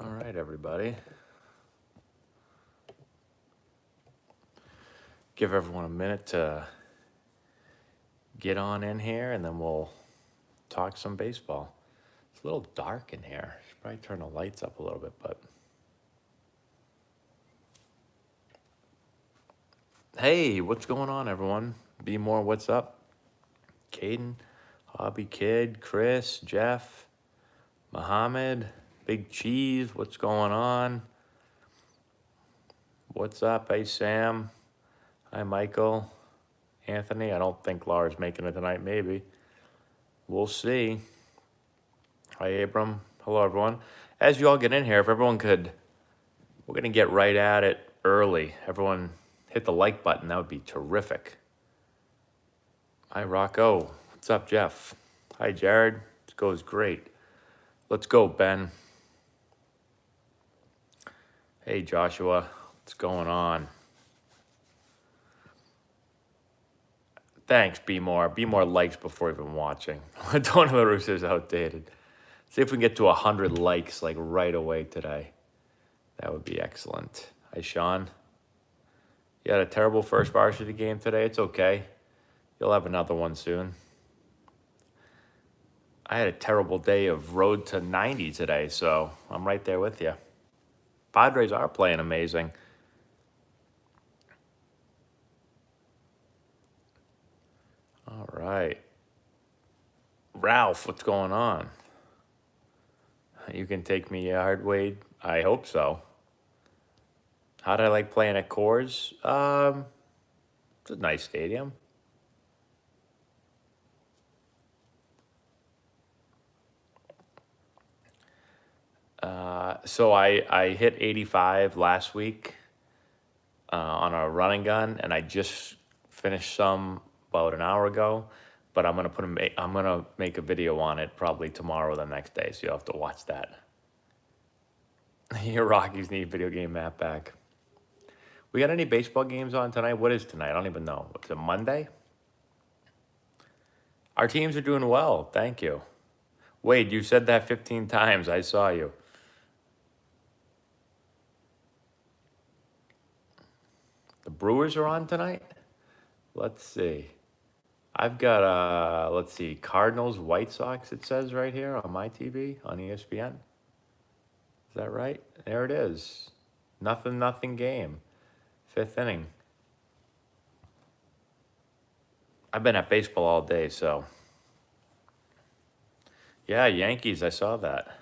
All right, everybody. Give everyone a minute to get on in here, and then we'll talk some baseball. It's a little dark in here. Should probably turn the lights up a little bit, but... Hey, what's going on, everyone? Be More, what's up? Caden, Hobby Kid, Chris, Jeff, Muhammad, Big Cheese, what's going on? What's up? Hey, Sam. Hi, Michael. Anthony, I don't think Laura's making it tonight, maybe. We'll see. Hi, Abram. Hello, everyone. As you all get in here, if everyone could, we're going to get right at it early. Everyone hit the like button. That would be terrific. Hi, Rocco. What's up, Jeff? Hi, Jared. This goes great. Let's go, Ben. Hey, Joshua. What's going on? Thanks, Be More. Be More likes before even watching. Don't know the Roosters outdated. See if we can get to 100 likes like right away today. That would be excellent. Hi, Sean. You had a terrible first varsity game today. It's okay. You'll have another one soon. I had a terrible day of road to 90 today, so I'm right there with you. Padres are playing amazing. All right. Ralph, what's going on? You can take me yard, Wade? I hope so. How did I like playing at Coors? It's a nice stadium. So I hit 85 last week on a running gun, and I just finished some about an hour ago. But I'm gonna make a video on it probably tomorrow or the next day, so you'll have to watch that. Your Rockies need video game map back. We got any baseball games on tonight? What is tonight? I don't even know. What's it, Monday? Our teams are doing well. Thank you. Wade, you said that 15 times. I saw you. The Brewers are on tonight? Let's see. I've got, let's see, Cardinals, White Sox, it says right here on my TV, on ESPN. Is that right? There it is. Nothing game. 5th inning. I've been at baseball all day, so. Yeah, Yankees, I saw that.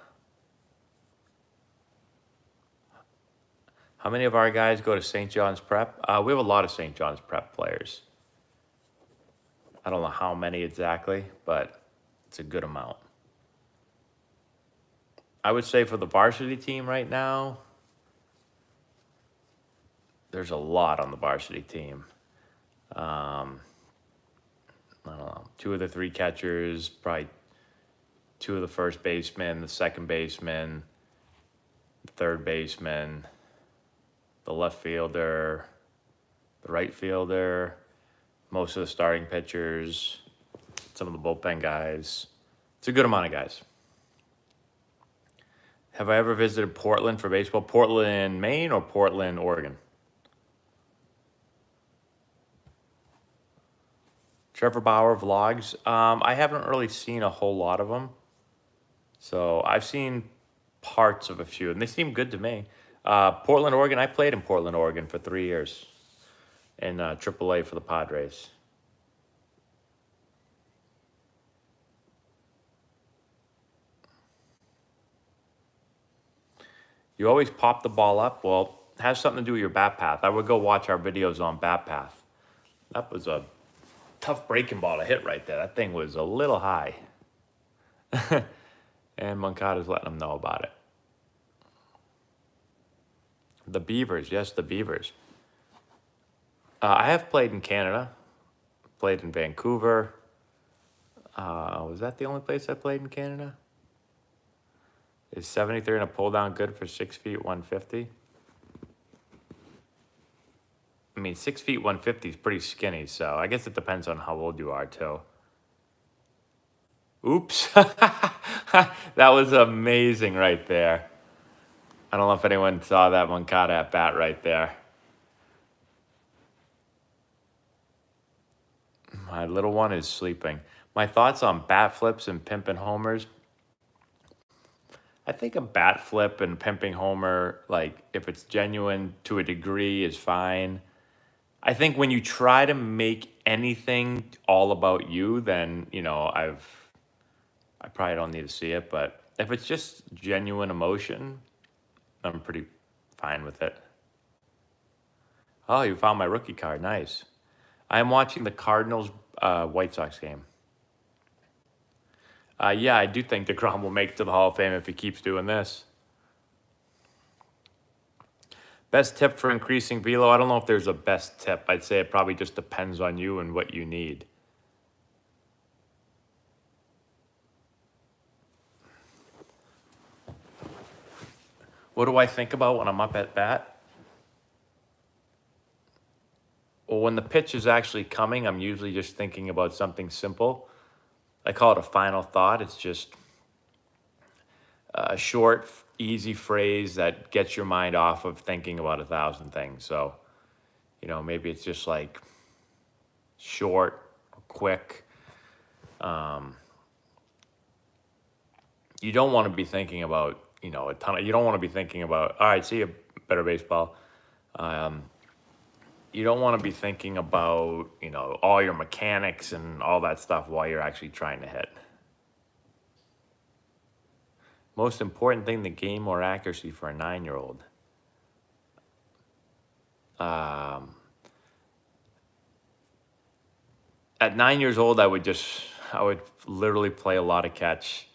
How many of our guys go to St. John's Prep? We have a lot of St. John's Prep players. I don't know how many exactly, but it's a good amount. I would say for the varsity team right now, there's a lot on the varsity team. I don't know, 2 of the 3 catchers, probably 2 of the first basemen, the second baseman, the third baseman, the left fielder, the right fielder, most of the starting pitchers, some of the bullpen guys. It's a good amount of guys. Have I ever visited Portland for baseball? Portland, Maine, or Portland, Oregon? Trevor Bauer vlogs. I haven't really seen a whole lot of them. So I've seen parts of a few, and they seem good to me. Portland, Oregon. I played in Portland, Oregon for 3 years in AAA for the Padres. You always pop the ball up. Well, it has something to do with your bat path. I would go watch our videos on bat path. That was a tough breaking ball to hit right there. That thing was a little high. And Moncada's letting them know about it. The Beavers, yes, the Beavers. I have played in Canada. Played in Vancouver. Was that the only place I played in Canada? Is 73 and a pull down good for 6 feet 150? I mean, 6 feet 150 is pretty skinny, so I guess it depends on how old you are, too. Oops. That was amazing right there. I don't know if anyone saw that Moncada at bat right there. My little one is sleeping. My thoughts on bat flips and pimping homers. I think a bat flip and pimping homer, like if it's genuine to a degree, is fine. I think when you try to make anything all about you, then I probably don't need to see it. But if it's just genuine emotion, I'm pretty fine with it. Oh, you found my rookie card. Nice. I am watching the Cardinals White Sox game. Yeah, I do think DeGrom will make it to the Hall of Fame if he keeps doing this. Best tip for increasing velo? I don't know if there's a best tip. I'd say it probably just depends on you and what you need. What do I think about when I'm up at bat? Well, when the pitch is actually coming, I'm usually just thinking about something simple. I call it a final thought. It's just a short, easy phrase that gets your mind off of thinking about 1,000 things. So, maybe it's just like short, quick. You don't want to be thinking about, a ton of, you don't want to be thinking about, all right, see you, better baseball. You don't want to be thinking about, all your mechanics and all that stuff while you're actually trying to hit. Most important thing, the game or accuracy for a 9-year-old? At 9 years old, I would literally play a lot of catch.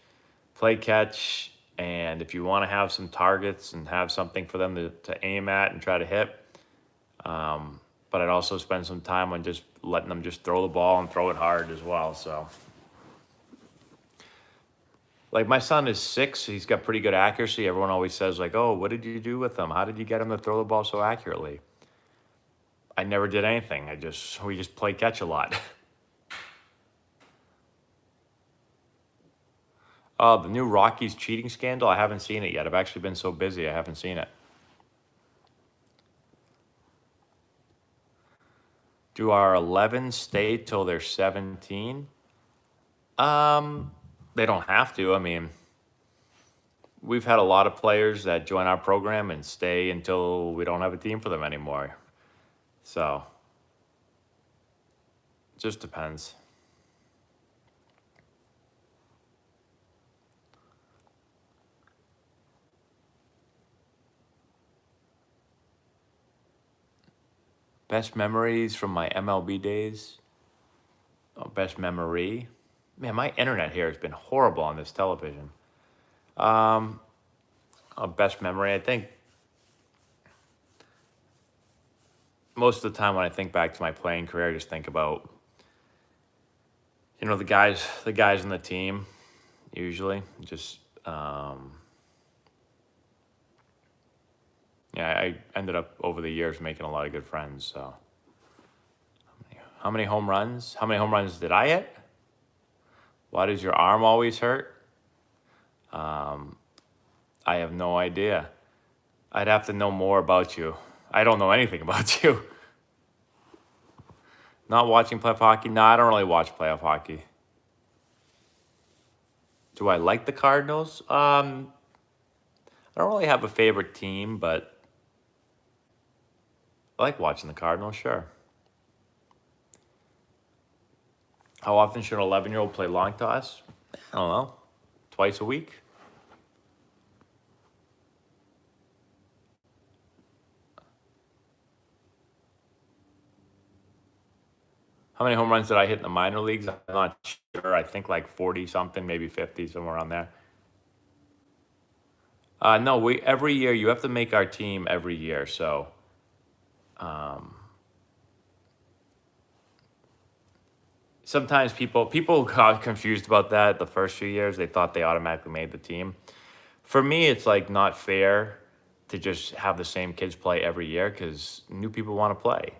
Play catch, and if you want to have some targets and have something for them to aim at and try to hit, but I'd also spend some time on just letting them just throw the ball and throw it hard as well. So, like, my son is 6. He's got pretty good accuracy. Everyone always says, like, oh, what did you do with him? How did you get him to throw the ball so accurately? I never did anything. We just play catch a lot. The new Rockies cheating scandal, I haven't seen it yet. I've actually been so busy, I haven't seen it. Do our 11 stay till they're 17? They don't have to. I mean, we've had a lot of players that join our program and stay until we don't have a team for them anymore. So, it just depends. Best memories from my MLB days? Oh, best memory? Man, my internet here has been horrible on this television. Best memory, I think most of the time when I think back to my playing career, I just think about, the guys in the team, usually. Just, I ended up over the years making a lot of good friends. So, how many home runs? How many home runs did I hit? Why does your arm always hurt? I have no idea. I'd have to know more about you. I don't know anything about you. Not watching playoff hockey? No, I don't really watch playoff hockey. Do I like the Cardinals? I don't really have a favorite team, but I like watching the Cardinals, sure. How often should an 11-year-old play long toss? I don't know. Twice a week? How many home runs did I hit in the minor leagues? I'm not sure. I think like 40-something, maybe 50, somewhere around there. No, every year, you have to make our team every year. So, sometimes people got confused about that the first few years. They thought they automatically made the team. For me, it's like not fair to just have the same kids play every year because new people want to play.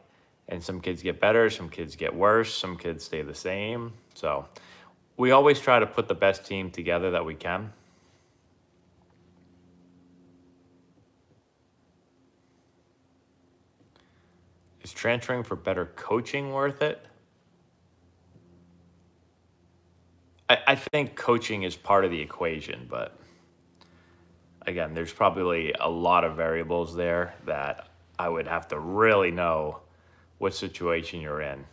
And some kids get better, some kids get worse, some kids stay the same. So we always try to put the best team together that we can. Is transferring for better coaching worth it? I think coaching is part of the equation, but again, there's probably a lot of variables there that I would have to really know what situation you're in.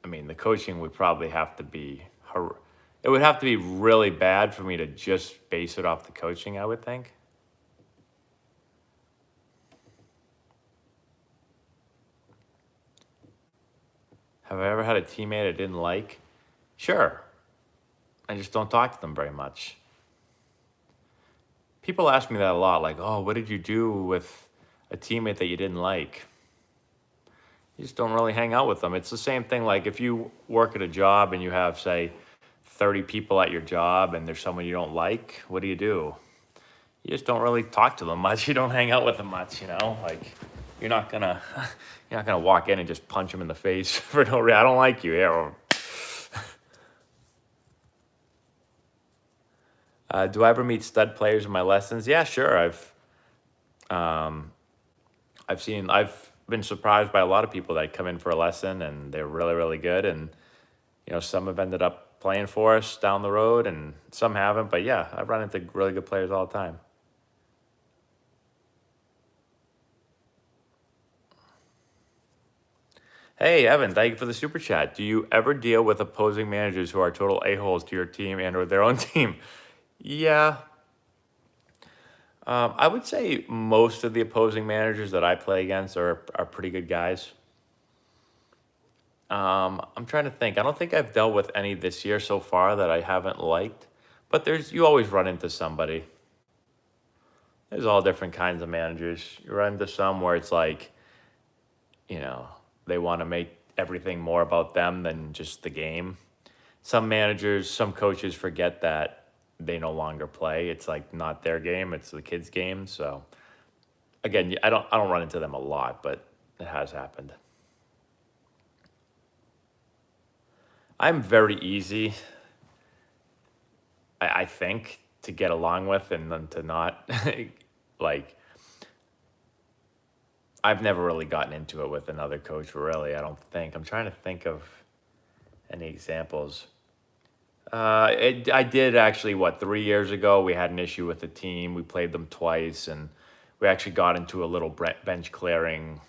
I mean, the coaching would probably have to be, it would have to be really bad for me to just base it off the coaching, I would think. Have I ever had a teammate I didn't like? Sure. I just don't talk to them very much. People ask me that a lot, like, oh, what did you do with a teammate that you didn't like? You just don't really hang out with them. It's the same thing, like if you work at a job and you have, say, 30 people at your job and there's someone you don't like, what do? You just don't really talk to them much. You don't hang out with them much, like you're not gonna walk in and just punch them in the face for no reason. I don't like you. Yeah. Do I ever meet stud players in my lessons? Yeah, sure. I've been surprised by a lot of people that come in for a lesson and they're really, really good. And, some have ended up playing for us down the road and some haven't. But yeah, I've run into really good players all the time. Hey, Evan, thank you for the super chat. Do you ever deal with opposing managers who are total a-holes to your team and or their own team? Yeah. I would say most of the opposing managers that I play against are pretty good guys. I'm trying to think. I don't think I've dealt with any this year so far that I haven't liked, but you always run into somebody. There's all different kinds of managers. You run into some where it's like, they want to make everything more about them than just the game. Some managers, some coaches forget that they no longer play. It's like not their game, it's the kids' game. So again, I don't run into them a lot, but it has happened. I'm very easy, I think, to get along with and then to not like I've never really gotten into it with another coach, really. I don't think. I'm trying to think of any examples. I did actually, 3 years ago, we had an issue with the team. We played them twice, and we actually got into a little bench clearing.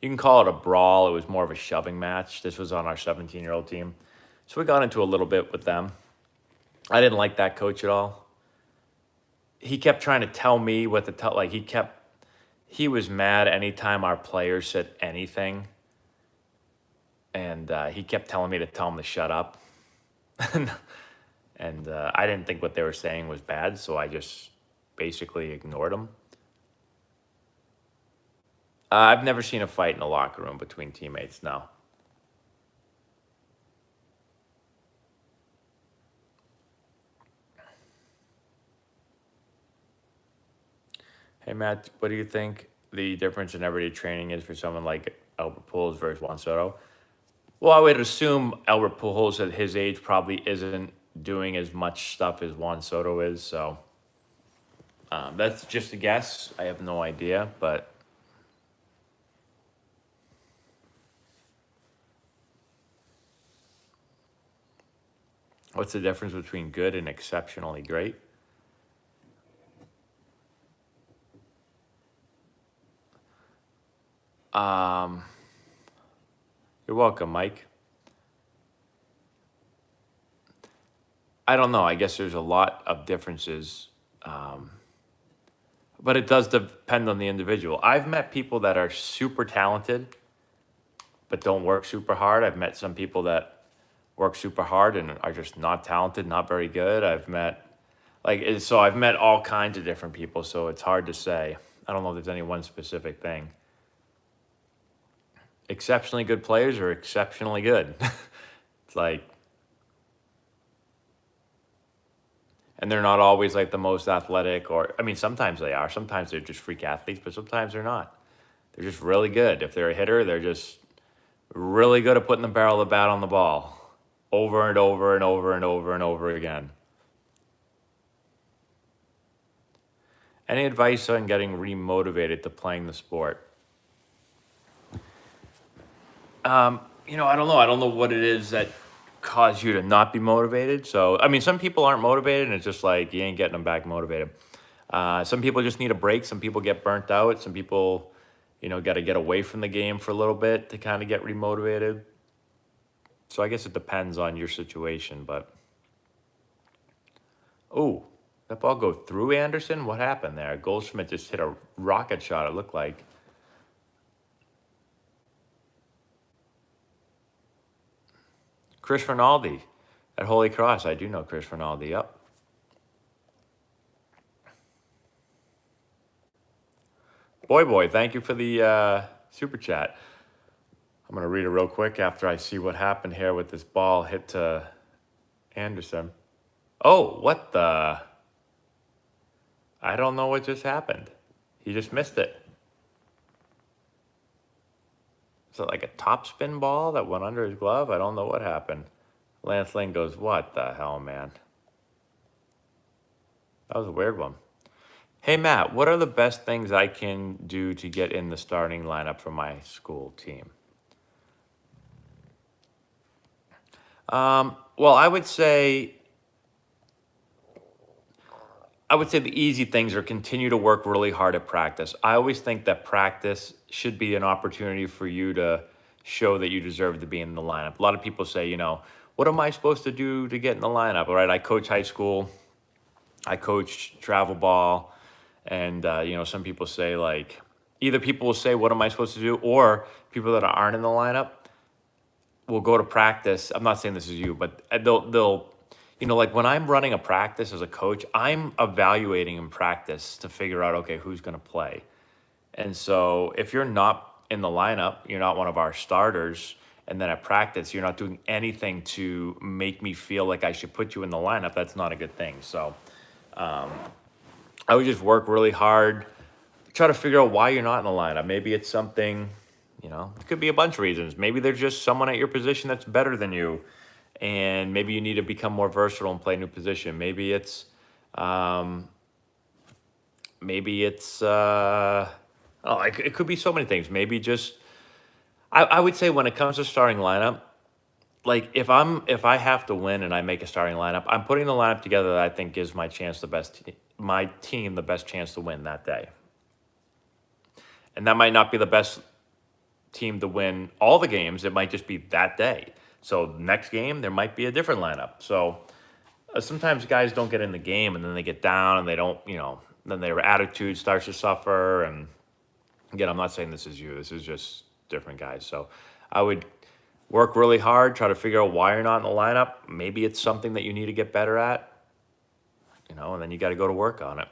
You can call it a brawl. It was more of a shoving match. This was on our 17-year-old team. So we got into a little bit with them. I didn't like that coach at all. He kept trying to tell me what to tell. Like, he was mad anytime our players said anything. And he kept telling me to tell him to shut up. And I didn't think what they were saying was bad, so I just basically ignored them. I've never seen a fight in a locker room between teammates, no. Hey, Matt, what do you think the difference in everyday training is for someone like Albert Pujols versus Juan Soto? Well, I would assume Albert Pujols at his age probably isn't doing as much stuff as Juan Soto is, so that's just a guess. I have no idea, but what's the difference between good and exceptionally great? You're welcome, Mike. I don't know. I guess there's a lot of differences, but it does depend on the individual. I've met people that are super talented, but don't work super hard. I've met some people that work super hard and are just not talented, not very good. I've met all kinds of different people, so it's hard to say. I don't know if there's any one specific thing. Exceptionally good players are exceptionally good. It's like, and they're not always like the most athletic, sometimes they are. Sometimes they're just freak athletes, but sometimes they're not. They're just really good. If they're a hitter, they're just really good at putting the barrel of the bat on the ball over and over and over and over and over again. Any advice on getting remotivated to playing the sport? I don't know. I don't know what it is that cause you to not be motivated. So, I mean, some people aren't motivated, and it's just like you ain't getting them back motivated. Some people just need a break. Some people get burnt out. Some people, got to get away from the game for a little bit to kind of get remotivated. So I guess it depends on your situation. But, oh, that ball go through Anderson? What happened there? Goldschmidt just hit a rocket shot, it looked like. Chris Rinaldi at Holy Cross. I do know Chris Rinaldi. Yep. Boy, thank you for the super chat. I'm going to read it real quick after I see what happened here with this ball hit to Anderson. Oh, what the? I don't know what just happened. He just missed it. Is it like a topspin ball that went under his glove? I don't know what happened. Lance Lane goes, what the hell, man? That was a weird one. Hey, Matt, what are the best things I can do to get in the starting lineup for my school team? Well, I would say the easy things are continue to work really hard at practice. I always think that practice should be an opportunity for you to show that you deserve to be in the lineup. A lot of people say, what am I supposed to do to get in the lineup? All right, I coach high school. I coach travel ball. And, some people say, like, either people will say, what am I supposed to do? Or people that aren't in the lineup will go to practice. I'm not saying this is you, but they'll like when I'm running a practice as a coach, I'm evaluating in practice to figure out, okay, who's going to play. And so if you're not in the lineup, you're not one of our starters, and then at practice, you're not doing anything to make me feel like I should put you in the lineup, that's not a good thing. So I would just work really hard, try to figure out why you're not in the lineup. Maybe it's something, it could be a bunch of reasons. Maybe there's just someone at your position that's better than you, and maybe you need to become more versatile and play a new position. Maybe it's, it could be so many things. Maybe just, I would say when it comes to starting lineup, like if I have to win and I make a starting lineup, I'm putting the lineup together that I think gives my team the best chance to win that day. And that might not be the best team to win all the games. It might just be that day. So next game, there might be a different lineup. So sometimes guys don't get in the game and then they get down and they don't, then their attitude starts to suffer. And again, I'm not saying this is you. This is just different guys. So I would work really hard, try to figure out why you're not in the lineup. Maybe it's something that you need to get better at, and then you got to go to work on it.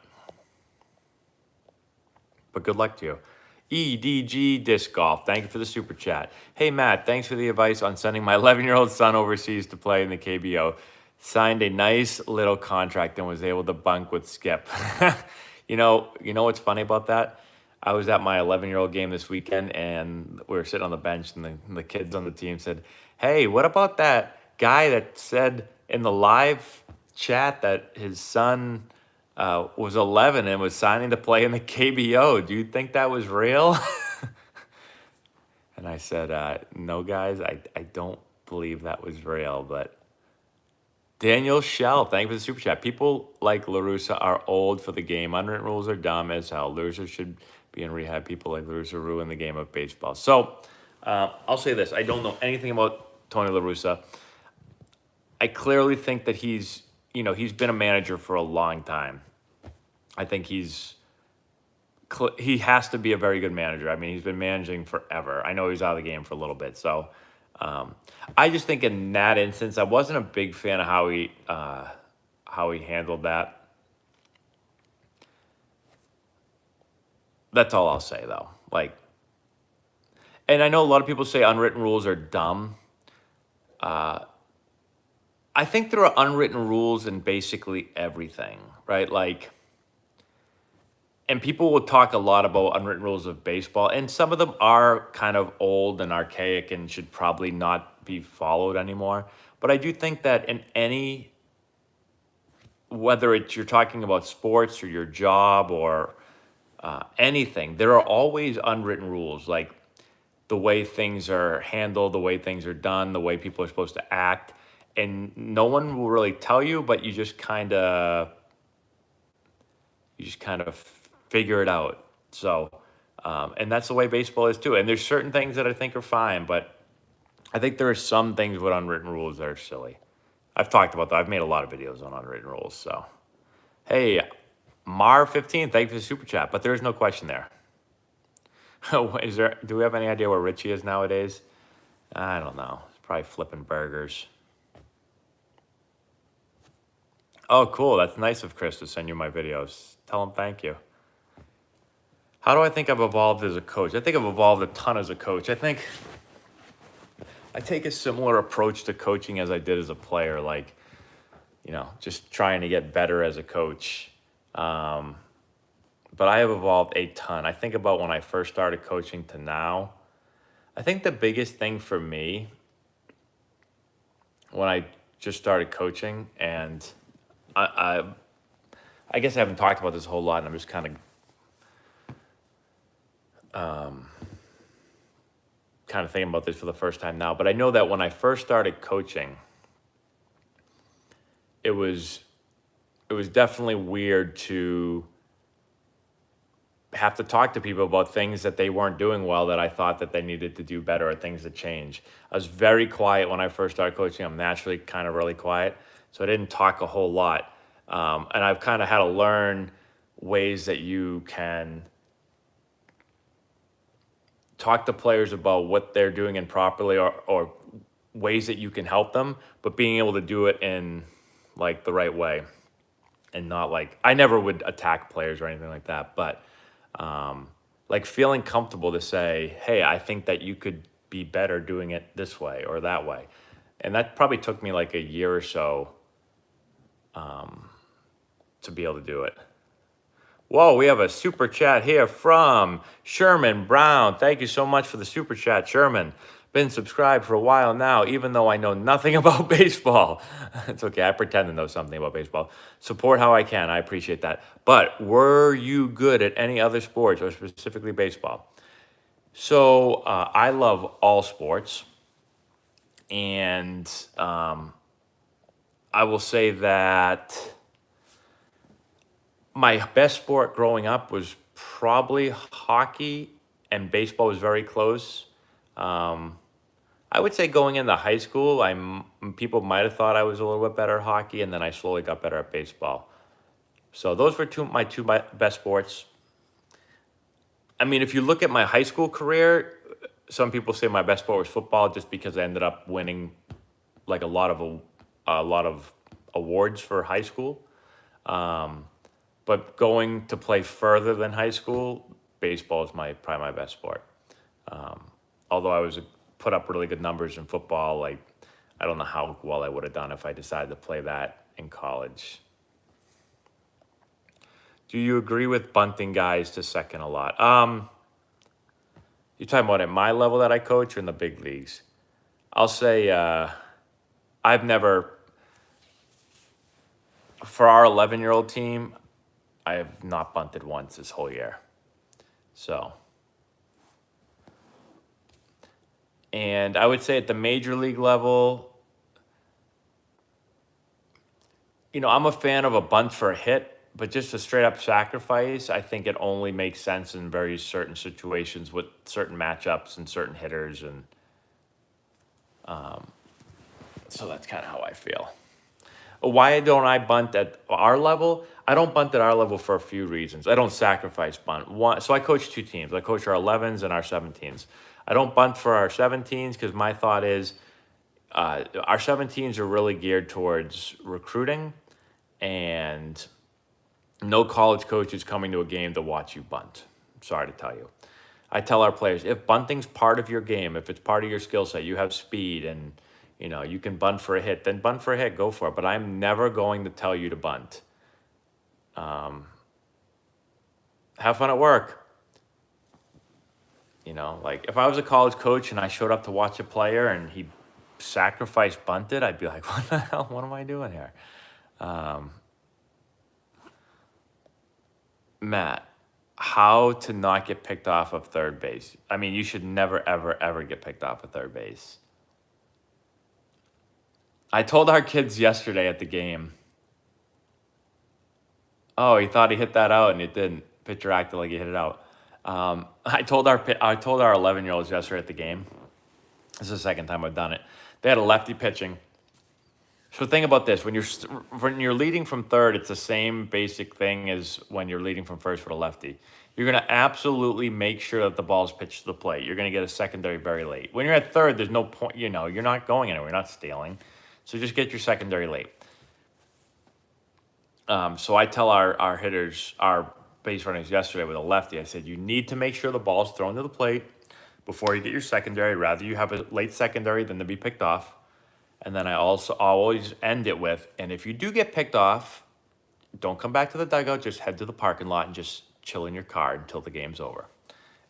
But good luck to you. EDG Disc Golf, thank you for the super chat. Hey, Matt, thanks for the advice on sending my 11-year-old son overseas to play in the KBO. Signed a nice little contract and was able to bunk with Skip. You know what's funny about that? I was at my 11-year-old game this weekend, and we were sitting on the bench, and the kids on the team said, hey, what about that guy that said in the live chat that his son was 11 and was signing to play in the KBO? Do you think that was real? And I said, no, guys, I don't believe that was real. But Daniel Shell, thank you for the super chat. People like LaRussa are old for the game. Unwritten rules are dumb as hell. Losers should be in rehab. People like LaRussa ruin the game of baseball. So I'll say this. I don't know anything about Tony LaRussa. I clearly think that he's been a manager for a long time. I think he has to be a very good manager. I mean, he's been managing forever. I know he's out of the game for a little bit. So I just think in that instance, I wasn't a big fan of how he handled that. That's all I'll say, though. And I know a lot of people say unwritten rules are dumb. I think there are unwritten rules in basically everything, right? And people will talk a lot about unwritten rules of baseball, and some of them are kind of old and archaic and should probably not be followed anymore. But I do think that in whether you're talking about sports or your job or anything, there are always unwritten rules. Like the way things are handled, the way things are done, the way people are supposed to act. And no one will really tell you, but you just kind of figure it out. So, and that's the way baseball is too. And there's certain things that I think are fine, but I think there are some things with unwritten rules that are silly. I've talked about that. I've made a lot of videos on unwritten rules. So, hey, Mar15, thank you for the super chat, but there is no question there. Do we have any idea where Richie is nowadays? I don't know. He's probably flipping burgers. Oh, cool. That's nice of Chris to send you my videos. Tell him thank you. How do I think I've evolved as a coach? I think I've evolved a ton as a coach. I think I take a similar approach to coaching as I did as a player, like, just trying to get better as a coach. But I have evolved a ton. I think about when I first started coaching to now. I think the biggest thing for me when I just started coaching, and I guess I haven't talked about this a whole lot, and I'm just kind of thinking about this for the first time now. But I know that when I first started coaching, it was definitely weird to have to talk to people about things that they weren't doing well that I thought that they needed to do better or things to change. I was very quiet when I first started coaching. I'm naturally kind of really quiet, so I didn't talk a whole lot. And I've kind of had to learn ways that you can talk to players about what they're doing improperly or ways that you can help them, but being able to do it in like the right way and not like, I never would attack players or anything like that, but like feeling comfortable to say, hey, I think that you could be better doing it this way or that way. And that probably took me like a year or so to be able to do it. Whoa, we have a super chat here from Sherman Brown. Thank you so much for the super chat, Sherman. Been subscribed for a while now, even though I know nothing about baseball. It's okay, I pretend to know something about baseball. Support how I can, I appreciate that. But were you good at any other sports or specifically baseball? So I love all sports. And I will say that my best sport growing up was probably hockey, and baseball was very close. I would say going into high school, people might have thought I was a little bit better at hockey, and then I slowly got better at baseball. So those were my two best sports. I mean, if you look at my high school career, some people say my best sport was football just because I ended up winning like a lot of awards for high school. But going to play further than high school, baseball is probably my best sport. Although I put up really good numbers in football, like I don't know how well I would have done if I decided to play that in college. Do you agree with bunting guys to second a lot? You're talking about at my level that I coach or in the big leagues? I'll say I've never, for our 11-year-old team, I have not bunted once this whole year. So, and I would say at the major league level, I'm a fan of a bunt for a hit, but just a straight up sacrifice, I think it only makes sense in very certain situations with certain matchups and certain hitters. And so that's kind of how I feel. Why don't I bunt at our level? I don't bunt at our level for a few reasons. I don't sacrifice bunt. One, so I coach two teams. I coach our 11s and our 17s. I don't bunt for our 17s because my thought is our 17s are really geared towards recruiting, and no college coach is coming to a game to watch you bunt. I'm sorry to tell you. I tell our players, if bunting's part of your game, if it's part of your skill set, you have speed and you can bunt for a hit, then bunt for a hit, go for it. But I'm never going to tell you to bunt. Have fun at work. Like if I was a college coach and I showed up to watch a player and he sacrificed bunted, I'd be like, what the hell? What am I doing here? Matt, how to not get picked off of third base. I mean, you should never, ever, ever get picked off of third base. I told our kids yesterday at the game, oh, he thought he hit that out and it didn't. Pitcher acted like he hit it out. I told our 11-year-olds yesterday at the game. This is the second time I've done it. They had a lefty pitching. So think about this: when you're leading from third, it's the same basic thing as when you're leading from first for the lefty. You're gonna absolutely make sure that the ball's pitched to the plate. You're gonna get a secondary very late. When you're at third, there's no point. You're not going anywhere. You're not stealing. So just get your secondary late. So I tell our hitters, our base runners yesterday with a lefty, I said, you need to make sure the ball's thrown to the plate before you get your secondary. Rather you have a late secondary than to be picked off. And then I'll always end it with, and if you do get picked off, don't come back to the dugout, just head to the parking lot and just chill in your car until the game's over.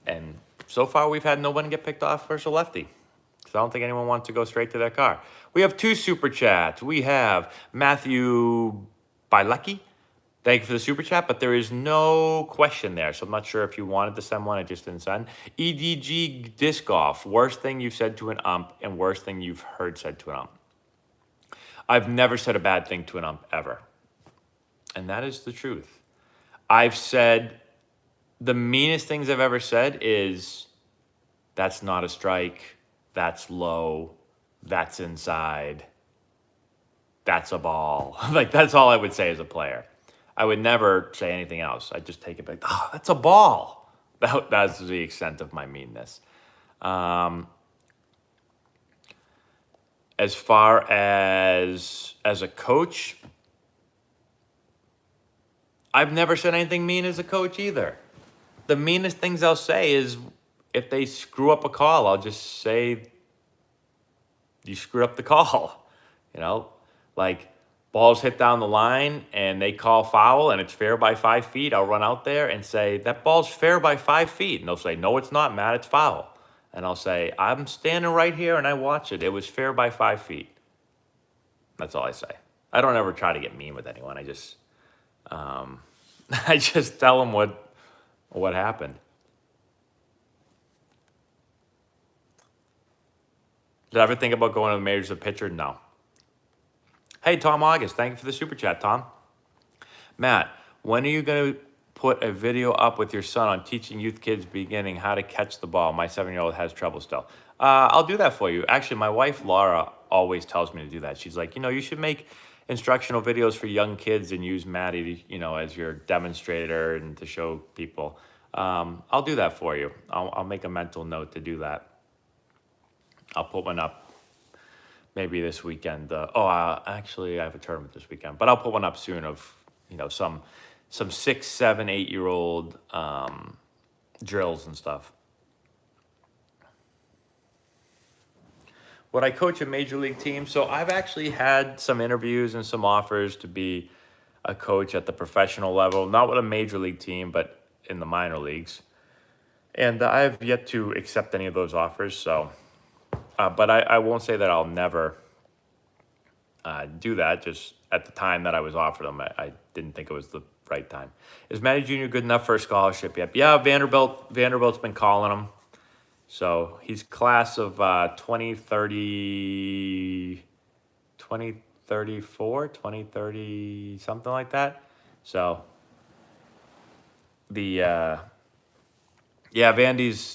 And so far we've had nobody get picked off versus a lefty. So I don't think anyone wants to go straight to their car. We have 2 super chats. We have Matthew Bilecki. Thank you for the super chat, but there is no question there. So I'm not sure if you wanted to send one, it just didn't send. EDG Disc Golf. Worst thing you've said to an ump and worst thing you've heard said to an ump. I've never said a bad thing to an ump ever. And that is the truth. I've said the meanest things I've ever said is, that's not a strike, that's low, that's inside, that's a ball. Like, that's all I would say as a player. I would never say anything else. I'd just take it back. Oh, that's a ball. That's the extent of my meanness. As far as a coach, I've never said anything mean as a coach either. The meanest things I'll say is if they screw up a call, I'll just say, you screwed up the call. Like balls hit down the line and they call foul and it's fair by 5 feet. I'll run out there and say, that ball's fair by 5 feet. And they'll say, no, it's not, Matt, it's foul. And I'll say, I'm standing right here and I watch it. It was fair by 5 feet. That's all I say. I don't ever try to get mean with anyone. I just tell them what happened. Did I ever think about going to the majors as a pitcher? No. Hey, Tom August, thank you for the super chat, Tom. Matt, when are you going to put a video up with your son on teaching youth kids beginning how to catch the ball? My 7-year-old has trouble still. I'll do that for you. Actually, my wife, Laura, always tells me to do that. She's like, you should make instructional videos for young kids and use Maddie, as your demonstrator and to show people. I'll do that for you. I'll make a mental note to do that. I'll put one up maybe this weekend. Actually, I have a tournament this weekend, but I'll put one up soon of, some 6, 7, 8-year-old drills and stuff. Would I coach a major league team? So I've actually had some interviews and some offers to be a coach at the professional level, not with a major league team, but in the minor leagues. And I've yet to accept any of those offers. So, but I won't say that I'll never do that. Just at the time that I was offered them, I didn't think it was the right time. Is Matty Jr. good enough for a scholarship yet? Yeah, Vanderbilt's been calling him. So he's class of 2030, 2034, 2030, something like that. So Vandy's,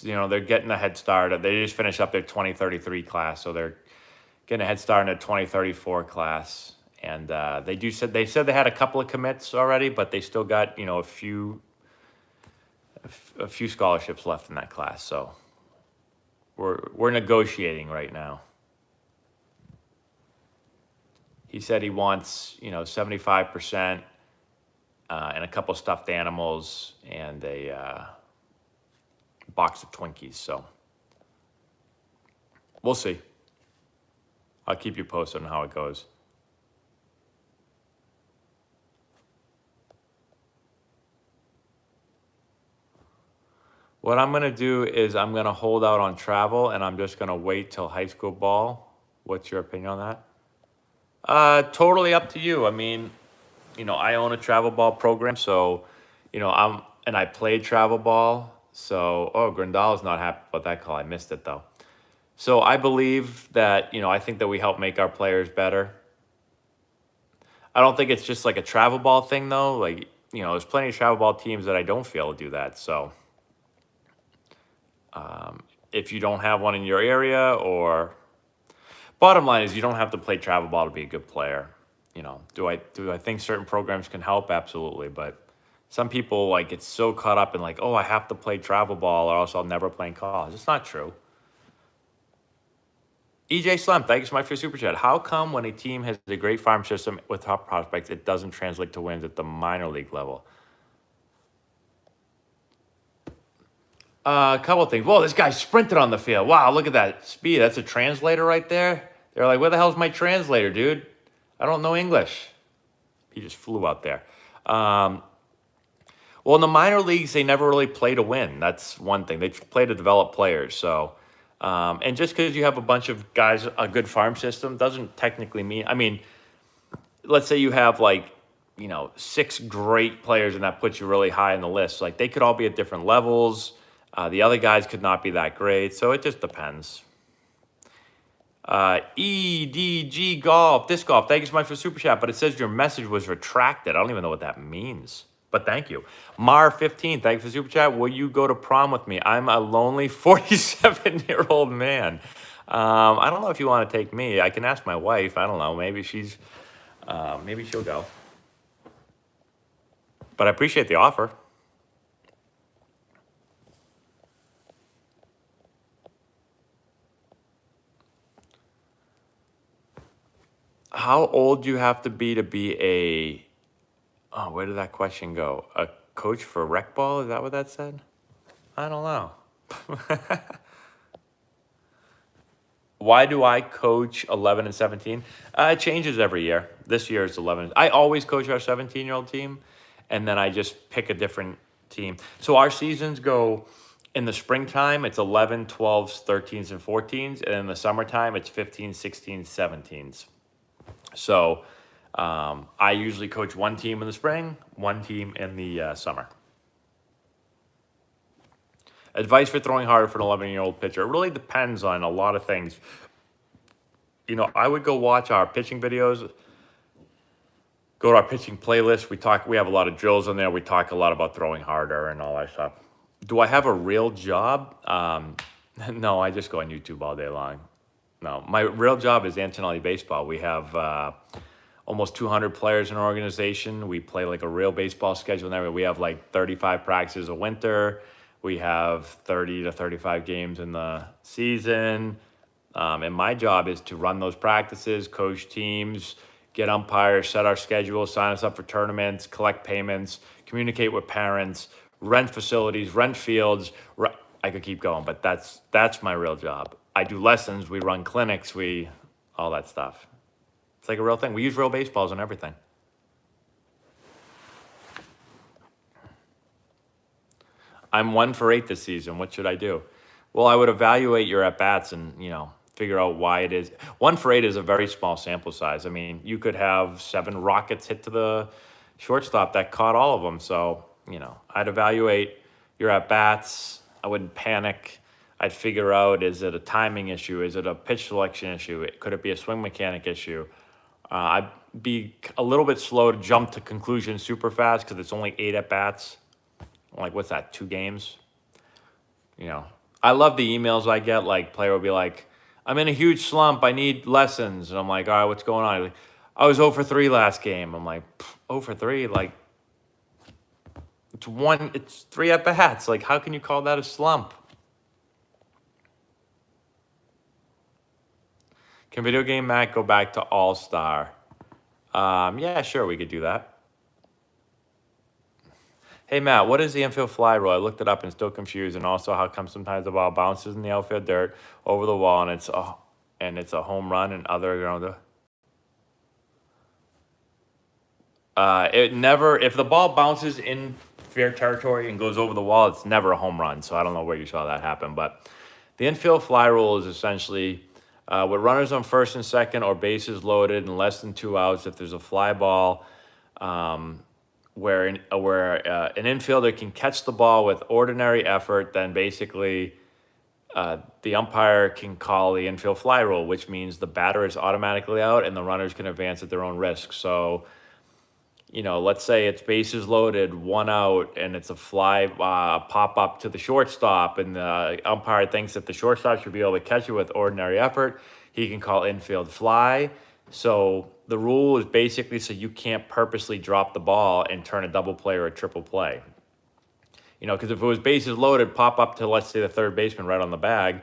they're getting a head start. They just finished up their 2033 class, so they're getting a head start in a 2034 class. And they said they had a couple of commits already, but they still got a few scholarships left in that class. So we're negotiating right now. He said he wants 75% and a couple stuffed animals and a box of Twinkies. So we'll see. I'll keep you posted on how it goes. What I'm going to do is I'm going to hold out on travel, and I'm just going to wait till high school ball. What's your opinion on that? Totally up to you. I mean, I own a travel ball program, so, And I played travel ball. So, Grandal's not happy about that call. I missed it though. So I believe that, I think that we help make our players better. I don't think it's just like a travel ball thing though. Like, there's plenty of travel ball teams that I don't feel do that. So if you don't have one in your area, or bottom line is you don't have to play travel ball to be a good player. Do I think certain programs can help? Absolutely. But some people get so caught up in I have to play travel ball or else I'll never play in college. It's not true. EJ Slem, thanks so much for your super chat. How come when a team has a great farm system with top prospects, it doesn't translate to wins at the minor league level? A couple of things. Whoa, this guy sprinted on the field. Wow, look at that speed. That's a translator right there. They're like, where the hell's my translator, dude? I don't know English. He just flew out there. Well, in the minor leagues, they never really play to win. That's one thing. They play to develop players. So, and just because you have a bunch of guys, a good farm system, doesn't technically mean, let's say you have 6 great players and that puts you really high on the list. They could all be at different levels. The other guys could not be that great. So it just depends. EDG Golf, Disc Golf, thank you so much for super chat, but it says your message was retracted. I don't even know what that means, but thank you. Mar15, thank you for super chat. Will you go to prom with me? I'm a lonely 47-year-old man. I don't know if you want to take me. I can ask my wife. I don't know. Maybe she'll go. But I appreciate the offer. How old do you have to be a, where did that question go? A coach for rec ball? Is that what that said? I don't know. Why do I coach 11 and 17? It changes every year. This year is 11. I always coach our 17-year-old team, and then I just pick a different team. So our seasons go in the springtime, it's 11, 12s, 13s, and 14s. And in the summertime, it's 15s, 16s, 17s. So I usually coach one team in the spring, one team in the summer. Advice for throwing harder for an 11-year-old pitcher. It really depends on a lot of things. I would go watch our pitching videos, go to our pitching playlist. We have a lot of drills on there. We talk a lot about throwing harder and all that stuff. Do I have a real job? No, I just go on YouTube all day long. No, my real job is Antonelli baseball. We have almost 200 players in our organization. We play a real baseball schedule and everything. We have 35 practices a winter. We have 30 to 35 games in the season. And my job is to run those practices, coach teams, get umpires, set our schedule, sign us up for tournaments, collect payments, communicate with parents, rent facilities, rent fields. I could keep going, but that's my real job. I do lessons, we run clinics, all that stuff. It's a real thing. We use real baseballs and everything. I'm 1 for 8 this season. What should I do? Well, I would evaluate your at-bats and, figure out why it is. 1 for 8 is a very small sample size. I mean, you could have 7 rockets hit to the shortstop that caught all of them. So, I'd evaluate your at-bats. I wouldn't panic. I'd figure out, is it a timing issue? Is it a pitch selection issue? Could it be a swing mechanic issue? I'd be a little bit slow to jump to conclusions super fast because it's only 8 at-bats. What's that, 2 games? I love the emails I get. Player will be like, I'm in a huge slump. I need lessons. And I'm like, all right, what's going on? I was 0 for 3 last game. I'm like, 0 for 3? It's 3 at-bats. How can you call that a slump? Can Video Game Mac go back to All-Star? Yeah, sure, we could do that. Hey, Matt, what is the Infield Fly Rule? I looked it up and still confused. And also, how come sometimes the ball bounces in the outfield dirt over the wall and it's a home run and other ground? If the ball bounces in fair territory and goes over the wall, it's never a home run. So I don't know where you saw that happen. But the Infield Fly Rule is essentially with runners on first and second or bases loaded and less than 2 outs, if there's a fly ball where an infielder can catch the ball with ordinary effort, then basically the umpire can call the infield fly rule, which means the batter is automatically out and the runners can advance at their own risk. So, let's say it's bases loaded, one out, and it's a fly pop up to the shortstop, and the umpire thinks that the shortstop should be able to catch it with ordinary effort. He can call infield fly. So the rule is basically so you can't purposely drop the ball and turn a double play or a triple play. Because if it was bases loaded, pop up to, let's say, the third baseman right on the bag,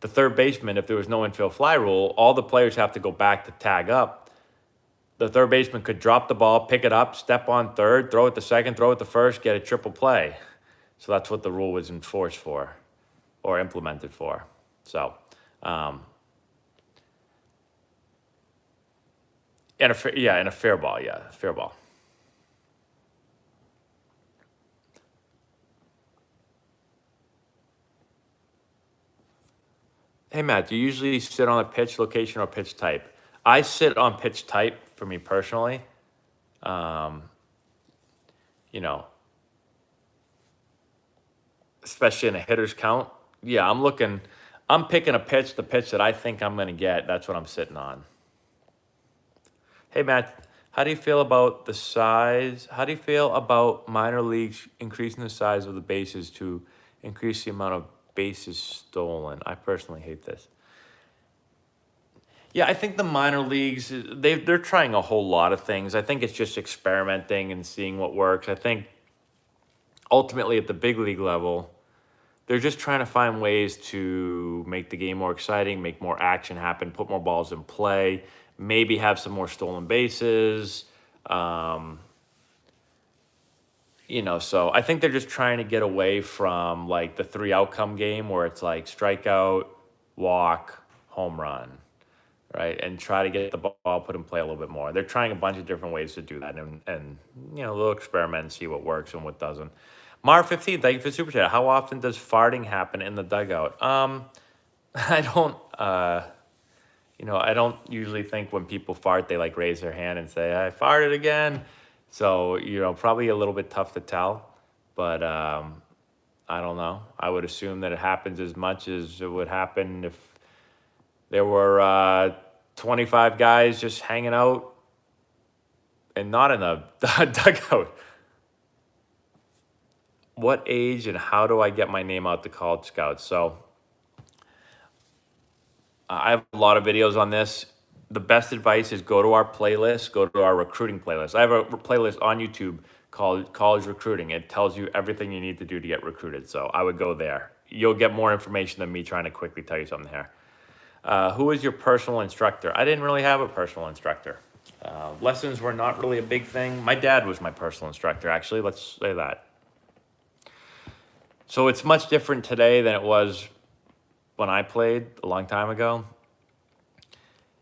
the third baseman, if there was no infield fly rule, all the players have to go back to tag up. The third baseman could drop the ball, pick it up, step on third, throw it to second, throw it to first, get a triple play. So that's what the rule was enforced for or implemented for. So, in a fair ball, fair ball. Hey, Matt, do you usually sit on a pitch location or pitch type? I sit on pitch type for me personally. Especially in a hitter's count. Yeah, I'm picking the pitch that I think I'm going to get. That's what I'm sitting on. Hey, Matt, how do you feel about the size? How do you feel about minor leagues increasing the size of the bases to increase the amount of bases stolen? I personally hate this. Yeah, I think the minor leagues, they're trying a whole lot of things. I think it's just experimenting and seeing what works. I think ultimately at the big league level, they're just trying to find ways to make the game more exciting, make more action happen, put more balls in play, maybe have some more stolen bases. So I think they're just trying to get away from like the 3 outcome game where it's like strikeout, walk, home run, right? And try to get the ball put in play a little bit more. They're trying a bunch of different ways to do that, and they'll experiment and see what works and what doesn't. Mar15, thank you for the super chat. How often does farting happen in the dugout? I don't. I don't usually think when people fart they like raise their hand and say I farted again. So probably a little bit tough to tell, but I don't know. I would assume that it happens as much as it would happen if there were 25 guys just hanging out and not in the dugout. What age and how do I get my name out to college scouts? So I have a lot of videos on this. The best advice is go to our playlist, go to our recruiting playlist. I have a playlist on YouTube called College Recruiting. It tells you everything you need to do to get recruited. So I would go there. You'll get more information than me trying to quickly tell you something here. Who is your personal instructor? I didn't really have a personal instructor. Lessons were not really a big thing. My dad was my personal instructor, actually. Let's say that. So it's much different today than it was when I played a long time ago.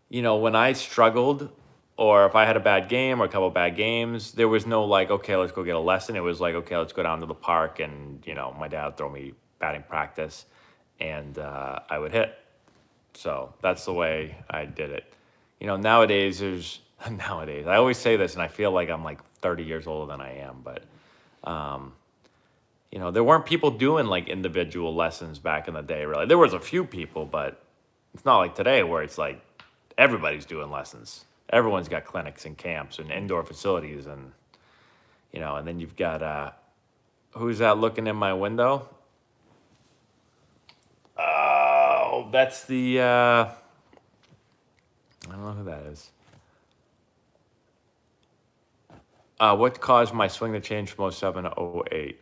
When I struggled or if I had a bad game or a couple of bad games, there was no like, okay, let's go get a lesson. It was like, okay, let's go down to the park and, my dad would throw me batting practice and I would hit. So that's the way I did it. Nowadays I always say this and I feel like I'm like 30 years older than I am, but there weren't people doing like individual lessons back in the day, really. There was a few people, but it's not like today where it's like everybody's doing lessons. Everyone's got clinics and camps and indoor facilities and, and then you've got, who's that looking in my window? Oh, that's the, I don't know who that is. What caused my swing to change from 07 to 08?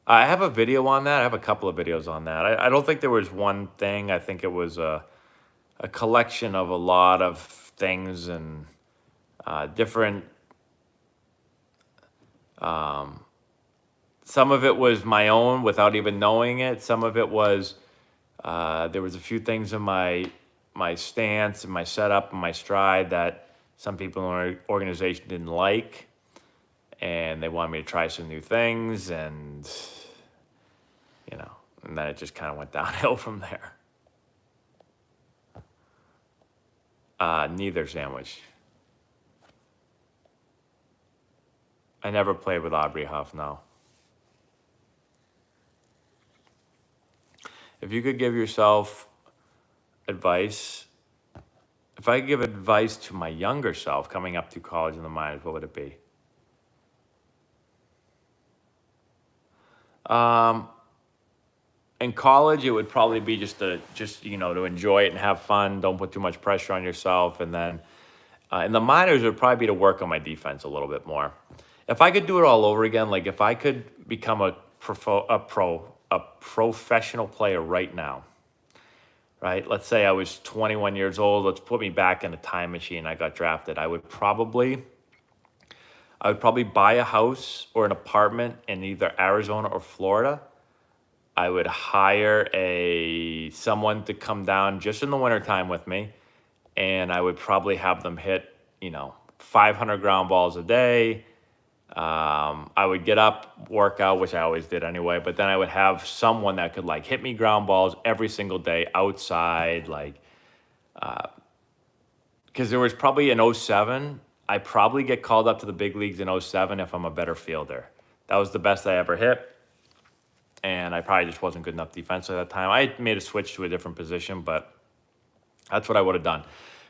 I have a video on that. I have a couple of videos on that. I don't think there was one thing. I think it was a collection of a lot of things and different. Some of it was my own without even knowing it. Some of it was there was a few things in my stance and my setup and my stride that some people in our organization didn't like. And they wanted me to try some new things, and and then it just kind of went downhill from there. Neither sandwich. I never played with Aubrey Huff, no. If you could give yourself advice, if I could give advice to my younger self coming up to college in the minors, what would it be? In college, it would probably be just to enjoy it and have fun. Don't put too much pressure on yourself. And then in the minors, it would probably be to work on my defense a little bit more. If I could do it all over again, like if I could become a professional player right now, right? Let's say I was 21 years old. Let's put me back in a time machine. I got drafted. I would probably buy a house or an apartment in either Arizona or Florida. I would hire someone to come down just in the wintertime with me, and I would probably have them hit, 500 ground balls a day. I would get up, work out, which I always did anyway, but then I would have someone that could like hit me ground balls every single day outside, because there was probably in '07, I probably get called up to the big leagues in '07 if I'm a better fielder. That was the best I ever hit. And I probably just wasn't good enough defensively at that time. I made a switch to a different position, but that's what I would have done.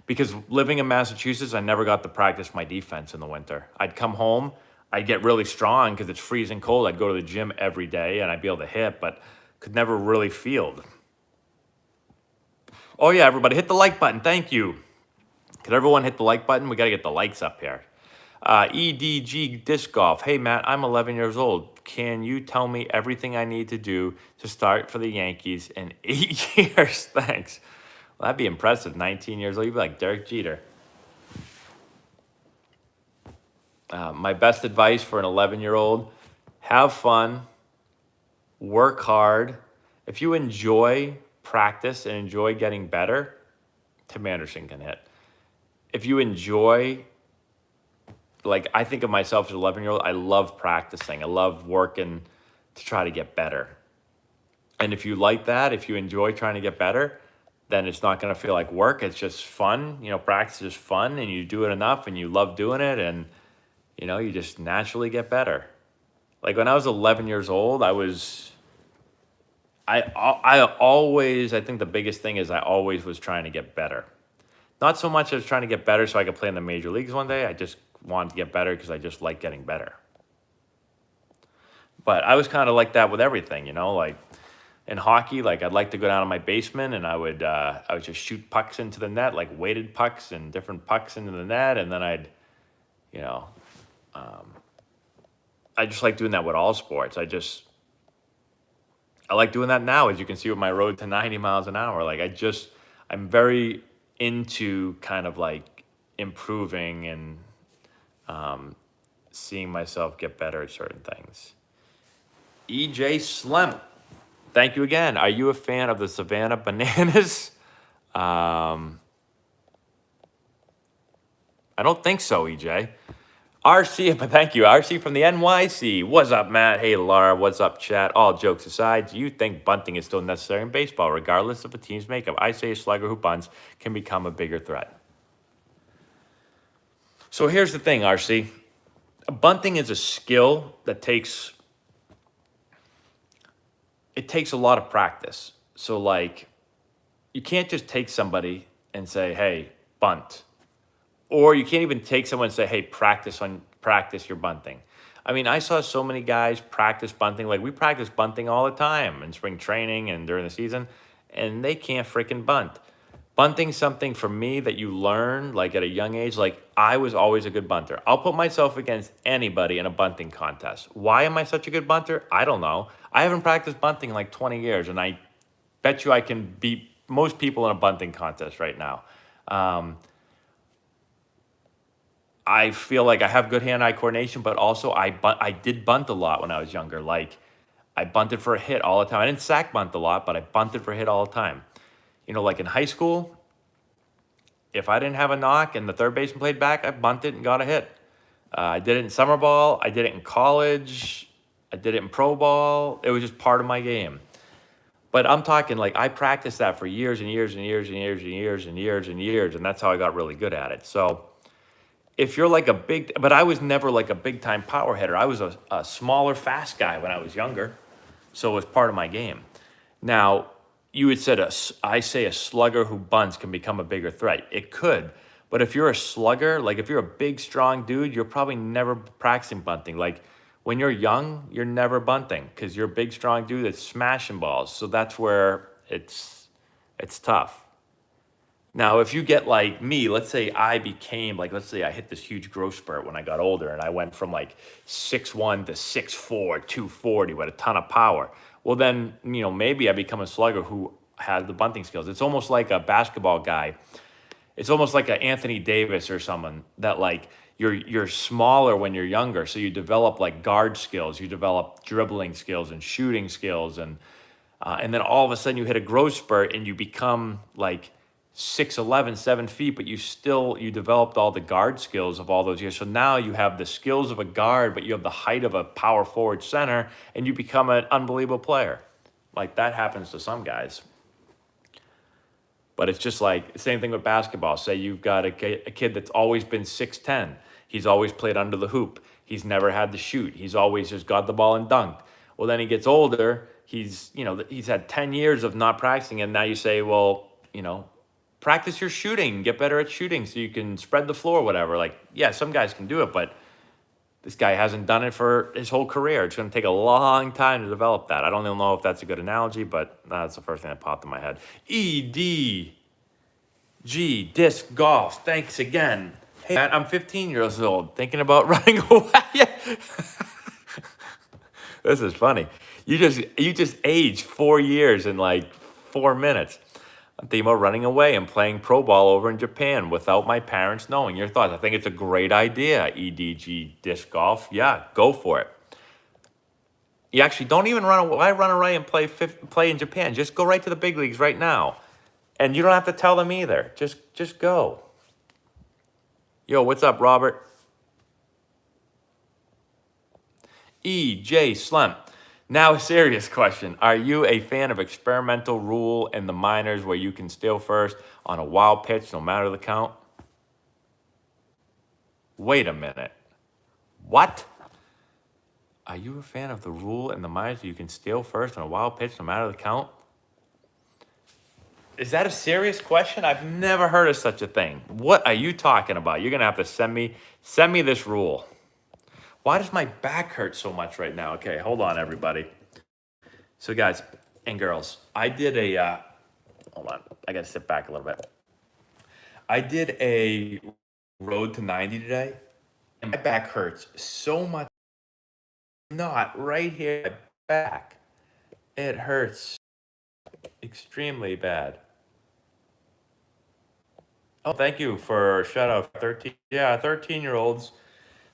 Because living in Massachusetts, I never got to practice my defense in the winter. I'd come home, I'd get really strong because it's freezing cold. I'd go to the gym every day and I'd be able to hit, but could never really field. Oh yeah, everybody, hit the like button. Thank you. Could everyone hit the like button? We got to get the likes up here. EDG Disc Golf. Hey, Matt, I'm 11 years old. Can you tell me everything I need to do to start for the Yankees in 8 years? Thanks. Well, that'd be impressive. 19 years old. You'd be like Derek Jeter. My best advice for an 11-year-old, have fun, work hard. If you enjoy practice and enjoy getting better, Tim Anderson can hit. If you enjoy, like I think of myself as an 11-year-old, I love practicing. I love working to try to get better. And if you like that, if you enjoy trying to get better, then it's not going to feel like work. It's just fun. Practice is fun, and you do it enough and you love doing it, and you just naturally get better. Like when I was 11 years old, I think the biggest thing is I always was trying to get better. Not so much as trying to get better so I could play in the major leagues one day. I just wanted to get better because I just like getting better. But I was kind of like that with everything, like in hockey, like I'd like to go down to my basement and I would just shoot pucks into the net, like weighted pucks and different pucks into the net, and then I just like doing that with all sports. I like doing that now, as you can see with my road to 90 miles an hour. Like I'm very into kind of like improving and seeing myself get better at certain things. EJ Slim, thank you again. Are you a fan of the Savannah Bananas? I don't think so, EJ. RC, but thank you. RC from the NYC. What's up, Matt? Hey, Laura. What's up, chat? All jokes aside, do you think bunting is still necessary in baseball, regardless of a team's makeup? I say a slugger who bunts can become a bigger threat. So here's the thing, RC. Bunting is a skill that takes a lot of practice. So, like, you can't just take somebody and say, hey, bunt. Or you can't even take someone and say, hey, practice your bunting. I mean, I saw so many guys practice bunting. Like, we practice bunting all the time in spring training and during the season, and they can't freaking bunt. Bunting's something for me that you learn, like, at a young age. Like, I was always a good bunter. I'll put myself against anybody in a bunting contest. Why am I such a good bunter? I don't know. I haven't practiced bunting in like 20 years, and I bet you I can beat most people in a bunting contest right now. I feel like I have good hand-eye coordination, but also I did bunt a lot when I was younger. Like, I bunted for a hit all the time. I didn't sack bunt a lot, but I bunted for a hit all the time. Like in high school, if I didn't have a knock and the third baseman played back, I bunted and got a hit. I did it in summer ball. I did it in college. I did it in pro ball. It was just part of my game. But I'm talking like I practiced that for years and years and years and years and years and years and years, and that's how I got really good at it. So if you're like a big, but I was never like a big time power hitter. I was a smaller, fast guy when I was younger. So it was part of my game. Now, you had said, I say a slugger who bunts can become a bigger threat. It could. But if you're a slugger, like if you're a big, strong dude, you're probably never practicing bunting. Like when you're young, you're never bunting because you're a big, strong dude that's smashing balls. So that's where it's tough. Now, if you get like me, let's say I became like, let's say I hit this huge growth spurt when I got older and I went from like 6'1" to 6'4", 240 with a ton of power. Well, then, maybe I become a slugger who has the bunting skills. It's almost like a basketball guy. It's almost like an Anthony Davis or someone that like you're smaller when you're younger. So you develop like guard skills, you develop dribbling skills and shooting skills. And then all of a sudden you hit a growth spurt and you become like 6'11", 7 feet, but you developed all the guard skills of all those years. So now you have the skills of a guard, but you have the height of a power forward center, and you become an unbelievable player. Like that happens to some guys. But it's just like the same thing with basketball. Say you've got a kid that's always been 6'10". He's always played under the hoop. He's never had to shoot. He's always just got the ball and dunked. Well, then he gets older. He's had 10 years of not practicing, and now you say, well, practice your shooting, get better at shooting so you can spread the floor, whatever. Like, yeah, some guys can do it, but this guy hasn't done it for his whole career. It's going to take a long time to develop that. I don't even know if that's a good analogy, but that's the first thing that popped in my head. EDG, disc golf. Thanks again. Hey, Matt, I'm 15 years old, thinking about running away. This is funny. You just aged 4 years in like 4 minutes. I'm thinking about running away and playing pro ball over in Japan without my parents knowing. Your thoughts? I think it's a great idea, EDG disc golf. Yeah, go for it. You actually don't even run away. Why run away and play in Japan? Just go right to the big leagues right now. And you don't have to tell them either. Just go. Yo, what's up, Robert? EJ Slump. Now, a serious question. Are you a fan of experimental rule in the minors where you can steal first on a wild pitch no matter the count? Wait a minute. What? Are you a fan of the rule in the minors where you can steal first on a wild pitch no matter the count? Is that a serious question? I've never heard of such a thing. What are you talking about? You're going to have to send me this rule. Why does my back hurt so much right now? Okay, hold on, everybody. So, guys and girls, I did hold on. I got to sit back a little bit. I did a road to 90 today, and my back hurts so much. Not right here, my back. It hurts extremely bad. Oh, thank you for shout out 13. Yeah, 13-year-olds.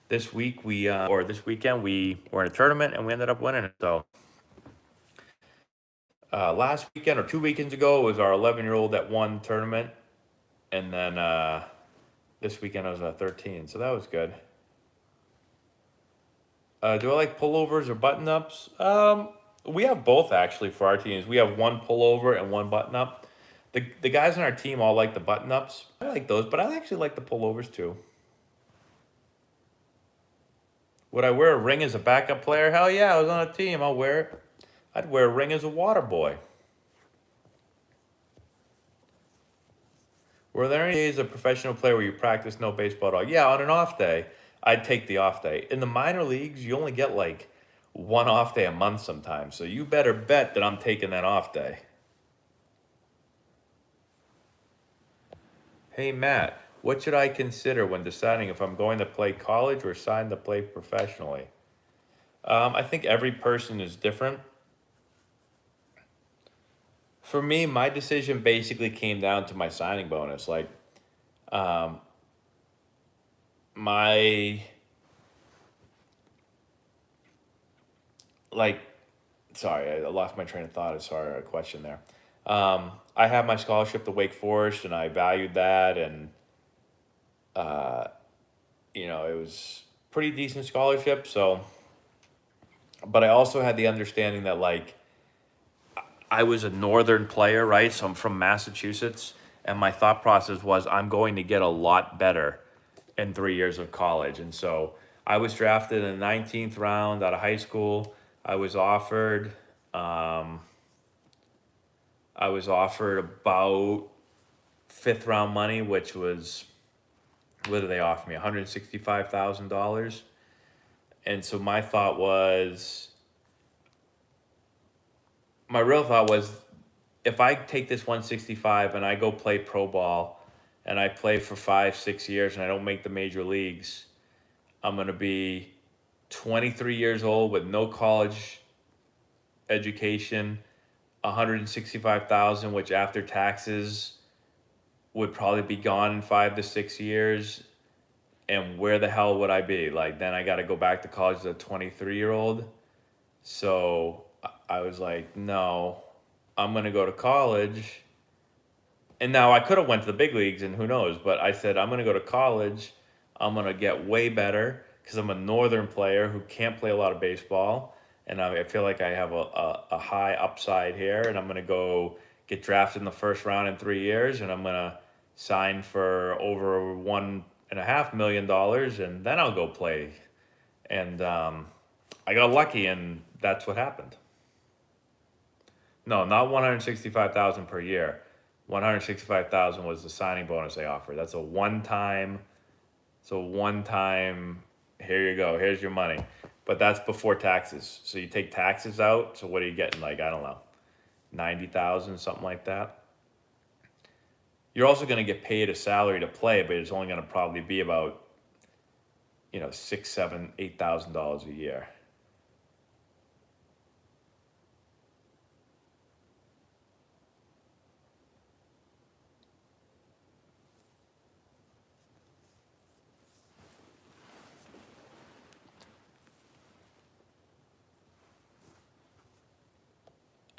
This week this weekend we were in a tournament and we ended up winning it. So last weekend or 2 weekends ago was our 11-year-old that won tournament, and then this weekend I was 13. So that was good. Do I like pullovers or button-ups? We have both actually for our teams. We have one pullover and one button-up. The guys on our team all like the button-ups. I like those, but I actually like the pullovers too. Would I wear a ring as a backup player? Hell yeah, I was on a team. I'll wear it. I'd wear a ring as a water boy. Were there any days as a professional player where you practice no baseball at all? Yeah, on an off day, I'd take the off day. In the minor leagues, you only get like one off day a month sometimes. So you better bet that I'm taking that off day. Hey, Matt, what should I consider when deciding if I'm going to play college or sign to play professionally? I think every person is different. For me, my decision basically came down to my signing bonus. Like, sorry, I lost my train of thought as far as a question there. I had my scholarship to Wake Forest, and I valued that, and it was pretty decent scholarship. So, but I also had the understanding that like I was a northern player, right? So I'm from Massachusetts, and my thought process was I'm going to get a lot better and 3 years of college. And so I was drafted in the 19th round out of high school. I was offered about fifth round money, which was, what did they offer me? $165,000. And so my real thought was, if I take this 165 and I go play pro ball and I play for 5-6 years and I don't make the major leagues, I'm going to be 23 years old with no college education, 165,000, which after taxes would probably be gone in 5 to 6 years. And where the hell would I be? Like, then I got to go back to college as a 23-year-old. So I was like, no, I'm going to go to college. And now I could have went to the big leagues and who knows, but I said, I'm going to go to college. I'm going to get way better because I'm a northern player who can't play a lot of baseball. And I feel like I have a high upside here, and I'm going to go get drafted in the first round in 3 years, and I'm going to sign for over $1.5 million, and then I'll go play. And I got lucky, and that's what happened. No, not 165,000 per year. 165,000 was the signing bonus they offered. That's a one-time. Here you go. Here's your money. But that's before taxes. So you take taxes out. So what are you getting? Like, I don't know, 90,000, something like that. You're also going to get paid a salary to play, but it's only going to probably be about, $6,000, $7,000, $8,000 a year.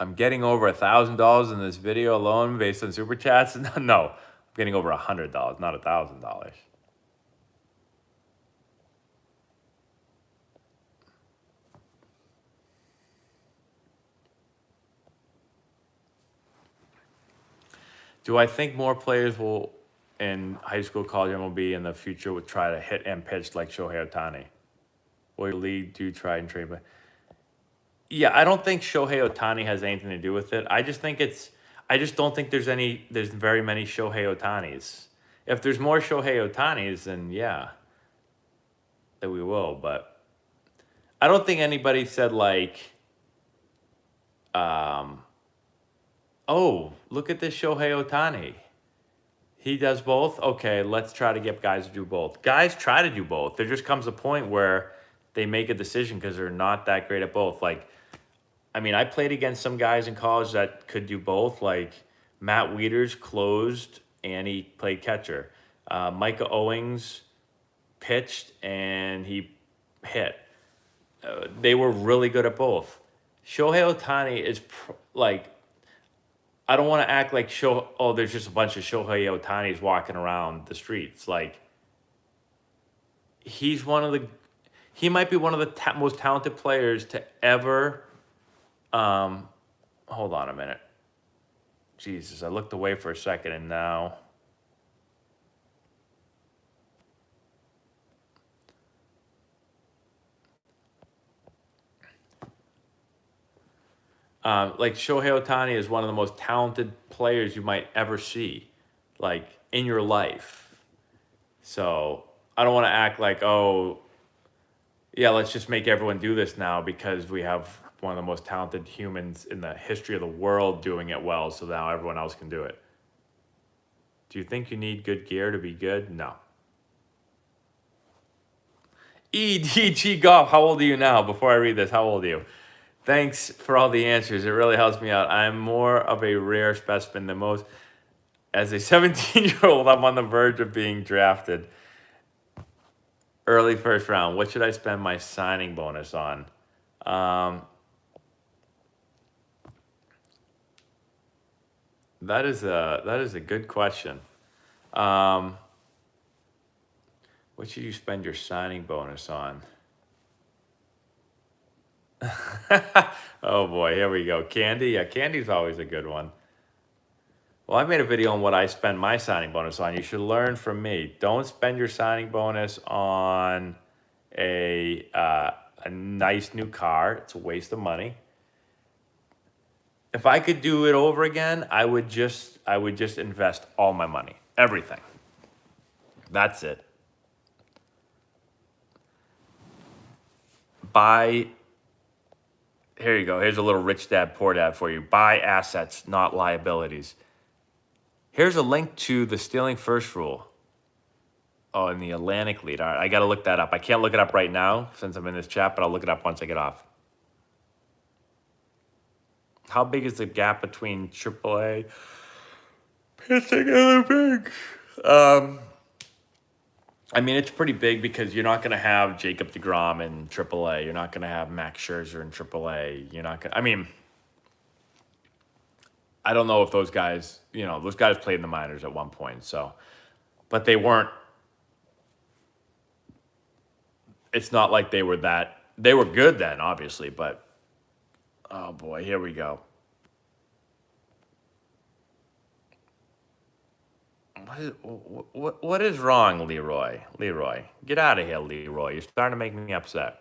I'm getting over $1,000 in this video alone based on super chats. No, I'm getting over $100, not $1,000. Do I think more players will in high school, college, MLB in the future would try to hit and pitch like Shohei Ohtani? Will your league do try and trade? Yeah, I don't think Shohei Ohtani has anything to do with it. I just don't think there's very many Shohei Ohtanis. If there's more Shohei Ohtanis, then yeah, that we will. But I don't think anybody said like, oh, look at this Shohei Ohtani. He does both? Okay, let's try to get guys to do both. Guys try to do both. There just comes a point where they make a decision because they're not that great at both. Like, I played against some guys in college that could do both. Like, Matt Wieters closed and he played catcher. Micah Owings pitched and he hit. They were really good at both. Shohei Ohtani is I don't want to act like there's just a bunch of Shohei Ohtanis walking around the streets. Like, he might be one of the most talented players to ever. Hold on a minute. Jesus, I looked away for a second and now. Like, Shohei Ohtani is one of the most talented players you might ever see, like, in your life. So I don't want to act like, oh, yeah, let's just make everyone do this now because we have one of the most talented humans in the history of the world doing it well, so now everyone else can do it. Do you think you need good gear to be good? No. EDG Golf, how old are you now? Before I read this, how old are you? Thanks for all the answers. It really helps me out. I'm more of a rare specimen than most. As a 17-year-old, I'm on the verge of being drafted. Early first round. What should I spend my signing bonus on? That is a good question. What should you spend your signing bonus on? Oh boy, here we go. Candy? Yeah, candy's always a good one. Well, I made a video on what I spend my signing bonus on. You should learn from me. Don't spend your signing bonus on a nice new car. It's a waste of money. If I could do it over again, I would just invest all my money, everything. That's it. Here you go. Here's a little rich dad, poor dad for you. Buy assets, not liabilities. Here's a link to the stealing first rule. Oh, in the Atlantic lead. All right, I got to look that up. I can't look it up right now since I'm in this chat, but I'll look it up once I get off. How big is the gap between AAA pitching and the bigs? I mean, it's pretty big because you're not going to have Jacob deGrom in AAA. You're not going to have Max Scherzer in AAA. You're not going to, I mean, I don't know if those guys, those guys played in the minors at one point, so, but they weren't, it's not like they were good then, obviously, but, oh boy, here we go. What is wrong, Leroy? Leroy, get out of here, Leroy. You're starting to make me upset.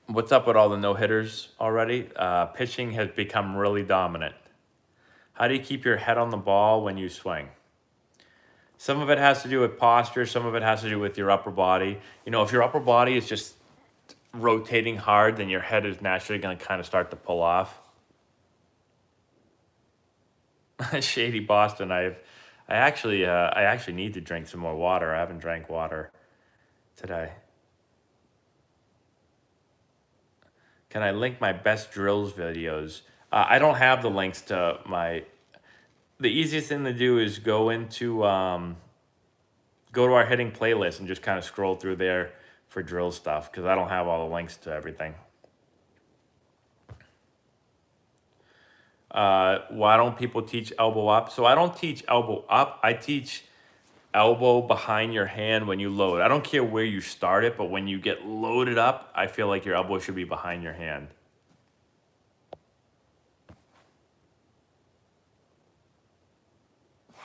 What's up with all the no-hitters already? Pitching has become really dominant. How do you keep your head on the ball when you swing? Some of it has to do with posture. Some of it has to do with your upper body. If your upper body is just rotating hard, then your head is naturally going to kind of start to pull off. Shady Boston. I actually need to drink some more water. I haven't drank water today. Can I link my best drills videos? I don't have the links to my. The easiest thing to do is go to our hitting playlist and just kind of scroll through there for drill stuff because I don't have all the links to everything. Why don't people teach elbow up? So I don't teach elbow up. I teach elbow behind your hand when you load. I don't care where you start it, but when you get loaded up, I feel like your elbow should be behind your hand.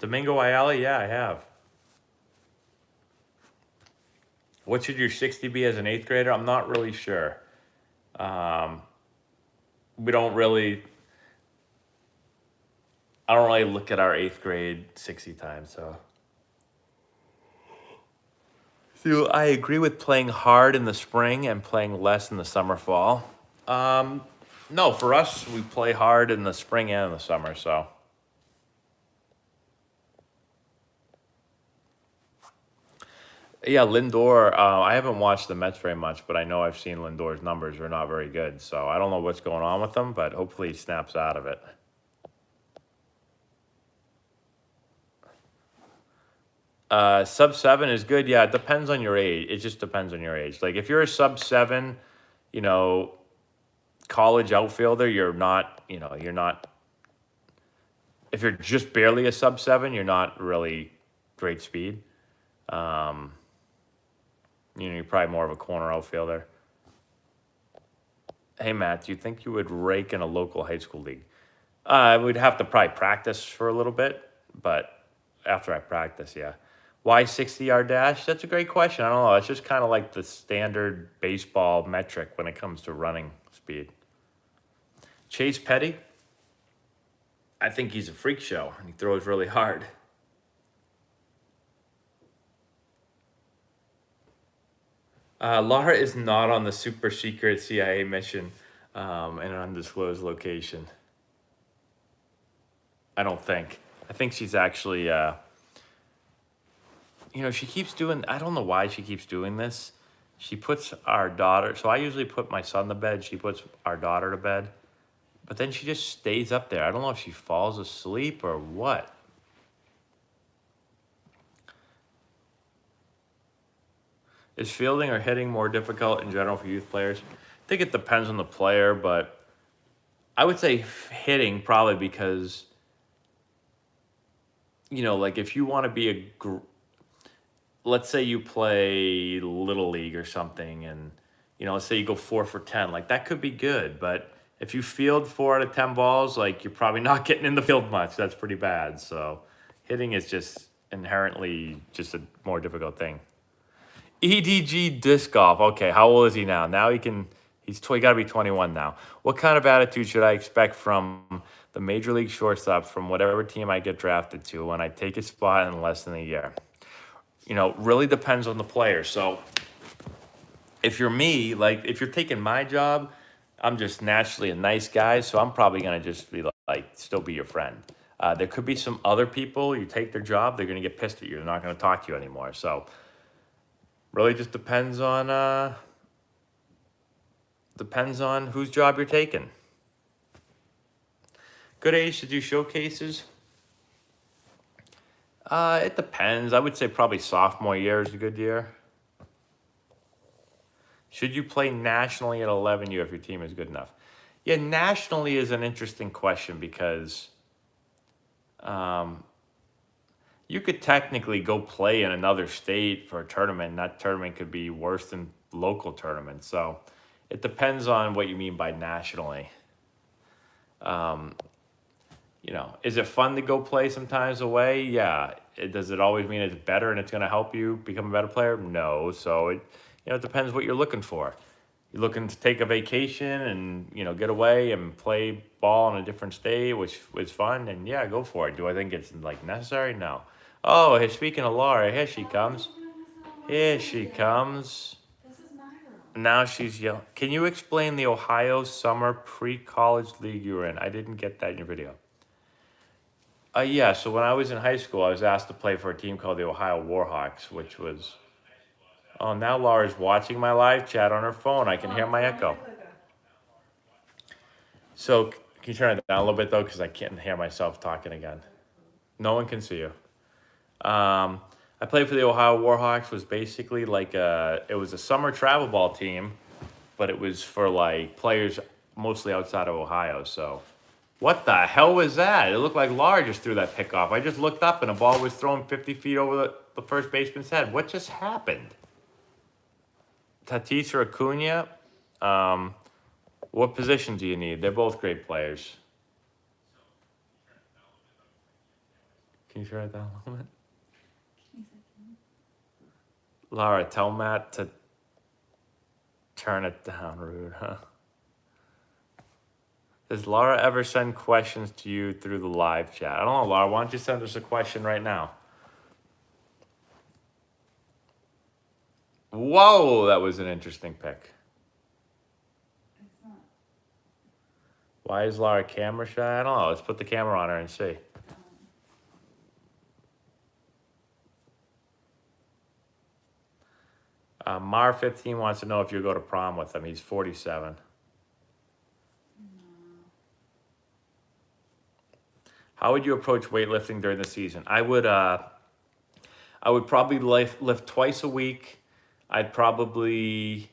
Domingo Ayala, yeah, I have. What should your 60 be as an 8th grader? I'm not really sure. We don't really... I don't really look at our 8th grade 60 times, so... So I agree with playing hard in the spring and playing less in the summer, fall. No, for us, we play hard in the spring and in the summer, so... Yeah, Lindor, I haven't watched the Mets very much, but I know I've seen Lindor's numbers are not very good. So I don't know what's going on with them, but hopefully he snaps out of it. Sub 7 is good. Yeah, it depends on your age. It just depends on your age. Like if you're a sub 7, college outfielder, you're not, if you're just barely a sub 7, you're not really great speed. You're probably more of a corner outfielder. Hey, Matt, do you think you would rake in a local high school league? I would have to probably practice for a little bit, but after I practice, yeah. Why 60-yard dash? That's a great question. I don't know. It's just kind of like the standard baseball metric when it comes to running speed. Chase Petty? I think he's a freak show, and he throws really hard. Laura is not on the super secret CIA mission in an undisclosed location. I don't think. I think she's actually, she keeps doing, I don't know why she keeps doing this. She puts our daughter, so I usually put my son to bed. She puts our daughter to bed. But then she just stays up there. I don't know if she falls asleep or what. Is fielding or hitting more difficult in general for youth players? I think it depends on the player, but I would say hitting probably because, like if you want to be let's say you play Little League or something, and, let's say you go 4 for 10, like that could be good. But if you field 4 out of 10 balls, like you're probably not getting in the field much. That's pretty bad. So hitting is just inherently just a more difficult thing. EDG disc golf. Okay, how old is he now? Now he's got to be 21 now. What kind of attitude should I expect from the major league shortstop from whatever team I get drafted to when I take a spot in less than a year? Really depends on the player. So if you're me, like if you're taking my job, I'm just naturally a nice guy, so I'm probably gonna just be like still be your friend. There could be some other people, you take their job, they're gonna get pissed at you. They're not gonna talk to you anymore. So really just depends on whose job you're taking. Good age to do showcases. It depends. I would say probably sophomore year is a good year. Should you play nationally at 11U if your team is good enough? Yeah, nationally is an interesting question because you could technically go play in another state for a tournament, and that tournament could be worse than local tournaments. So it depends on what you mean by nationally. Is it fun to go play sometimes away? Yeah. Does it always mean it's better and it's going to help you become a better player? No. So it depends what you're looking for. You're looking to take a vacation and, get away and play ball in a different state, which was fun, and yeah, go for it. Do I think it's like necessary? No. Oh, hey, speaking of Laura, here she comes. Here she comes. Now she's yelling. Can you explain the Ohio Summer Pre-College League you were in? I didn't get that in your video. Yeah, so when I was in high school, I was asked to play for a team called the Ohio Warhawks, which was... Oh, now Laura's watching my live chat on her phone. I can hear my echo. So, can you turn it down a little bit, though? Because I can't hear myself talking again. No one can see you. I played for the Ohio Warhawks. Was basically like it was a summer travel ball team, but it was for like players mostly outside of Ohio. So, what the hell was that? It looked like Laura just threw that pick off. I just looked up and a ball was thrown 50 feet over the first baseman's head. What just happened? Tatis or Acuna? What position do you need? They're both great players. Can you turn it down a little bit? Laura, tell Matt to turn it down, rude, huh? Does Laura ever send questions to you through the live chat? I don't know, Laura. Why don't you send us a question right now? Whoa, that was an interesting pick. Why is Laura camera shy? I don't know. Let's put the camera on her and see. Mar15 wants to know if you go to prom with him. He's 47. How would you approach weightlifting during the season? I would probably lift twice a week. I'd probably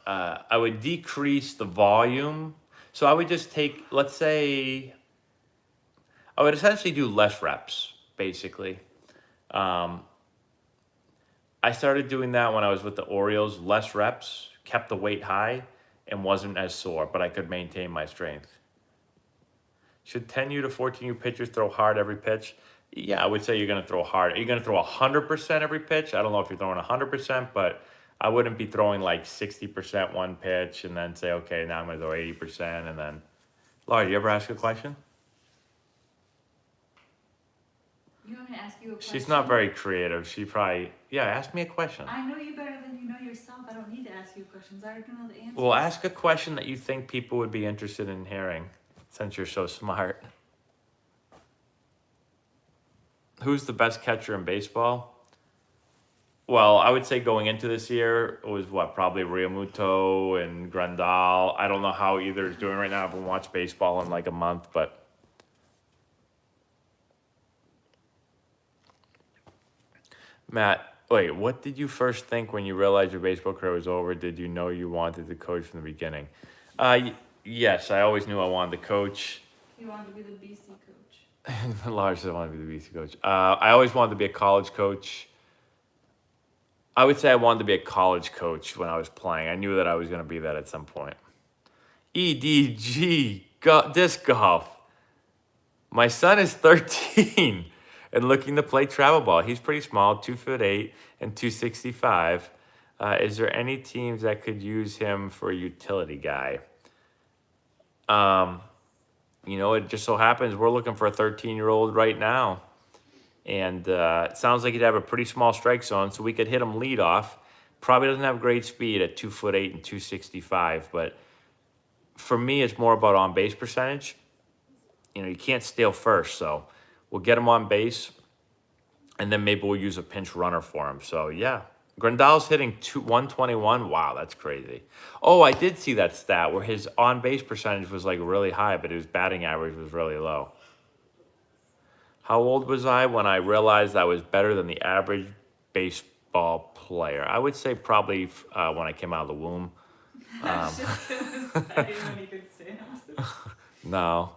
I would decrease the volume. So I would just take, let's say, I would essentially do less reps, basically. I started doing that when I was with the Orioles, less reps, kept the weight high, and wasn't as sore, but I could maintain my strength. Should 10U to 14U pitchers throw hard every pitch? Yeah, I would say you're going to throw hard. Are you going to throw 100% every pitch? I don't know if you're throwing 100%, but I wouldn't be throwing like 60% one pitch and then say, okay, now I'm going to throw 80% and then... Laura, do you ever ask a question? You want me to ask you a question? She's not very creative. She probably... Yeah, ask me a question. I know you better than you know yourself. I don't need to ask you questions. I already know the answers. Well, ask a question that you think people would be interested in hearing, since you're so smart. Who's the best catcher in baseball? Well, I would say going into this year, it was probably Realmuto and Grandal. I don't know how either is doing right now. I haven't watched baseball in like a month, but... Matt, wait, what did you first think when you realized your baseball career was over? Did you know you wanted to coach from the beginning? Yes, I always knew I wanted to coach. You wanted to be the BC coach. Lars said I want to be the BC coach. I always wanted to be a college coach. I would say I wanted to be a college coach when I was playing. I knew that I was going to be that at some point. EDG, disc golf. My son is 13 and looking to play travel ball. He's pretty small, 2'8" and 265. Is there any teams that could use him for a utility guy? It just so happens we're looking for a 13-year-old right now. And it sounds like he'd have a pretty small strike zone, so we could hit him lead off. Probably doesn't have great speed at 2'8" and 265, but for me, it's more about on-base percentage. You can't steal first, so we'll get him on base, and then maybe we'll use a pinch runner for him. So, yeah. Grandal's hitting 121. Wow, that's crazy. Oh, I did see that stat where his on-base percentage was, really high, but his batting average was really low. How old was I when I realized I was better than the average baseball player? I would say probably when I came out of the womb. I was just gonna say when he could stand. No,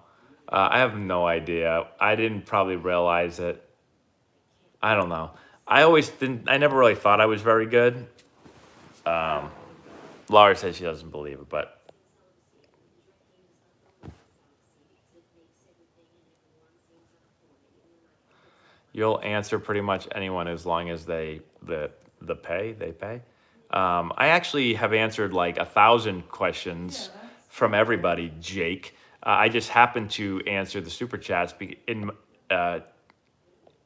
I have no idea. I didn't probably realize it. I don't know. I never really thought I was very good. Laura says she doesn't believe it, but you'll answer pretty much anyone as long as they pay. I actually have answered 1,000 questions from everybody, Jake. I just happened to answer the super chats to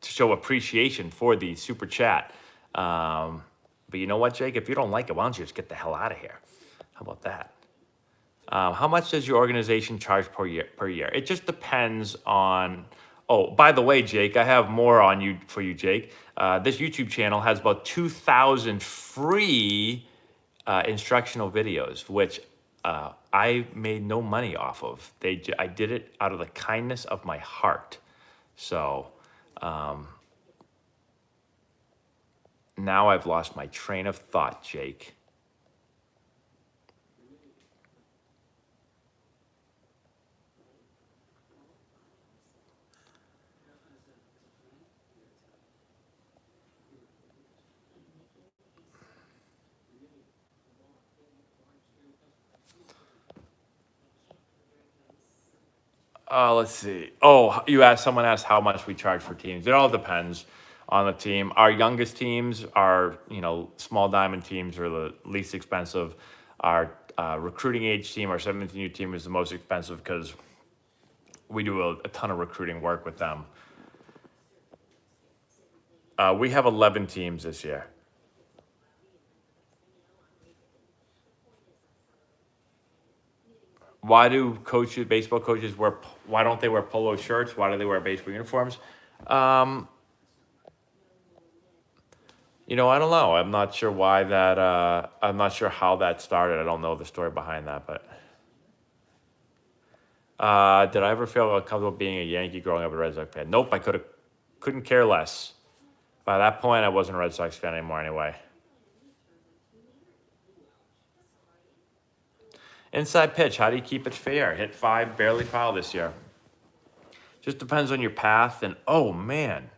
show appreciation for the super chat. But you know what, Jake? If you don't like it, why don't you just get the hell out of here? How about that? How much does your organization charge per year? It just depends on. Oh, by the way, Jake, I have more for you, Jake. This YouTube channel has about 2,000 free instructional videos, which I made no money off of. I did it out of the kindness of my heart. So now I've lost my train of thought, Jake. Let's see. Oh, someone asked how much we charge for teams. It all depends on the team. Our youngest teams are, small diamond teams are the least expensive. Our recruiting age team, our 17U team is the most expensive because we do a ton of recruiting work with them. We have 11 teams this year. Why do baseball coaches why don't they wear polo shirts? Why do they wear baseball uniforms? I don't know. I'm not sure why that, I'm not sure how that started. I don't know the story behind that, but. Did I ever feel uncomfortable being a Yankee growing up a Red Sox fan? Nope, I couldn't care less. By that point, I wasn't a Red Sox fan anymore anyway. Inside pitch, how do you keep it fair? Hit 5, barely foul this year. Just depends on your path. And, oh, man.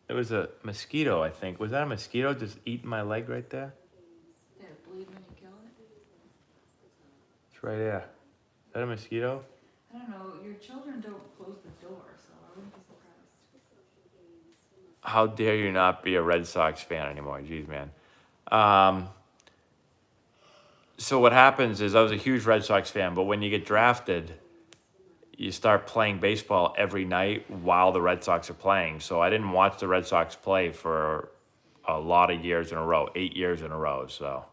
It was a mosquito, I think. Was that a mosquito just eating my leg right there? Did it bleed when you kill it? It's right there. Is that a mosquito? I don't know. Your children don't close the door, so I wouldn't be surprised. How dare you not be a Red Sox fan anymore? Jeez, man. So what happens is I was a huge Red Sox fan, but when you get drafted, you start playing baseball every night while the Red Sox are playing. So I didn't watch the Red Sox play for a lot of years in a row, 8 years in a row. So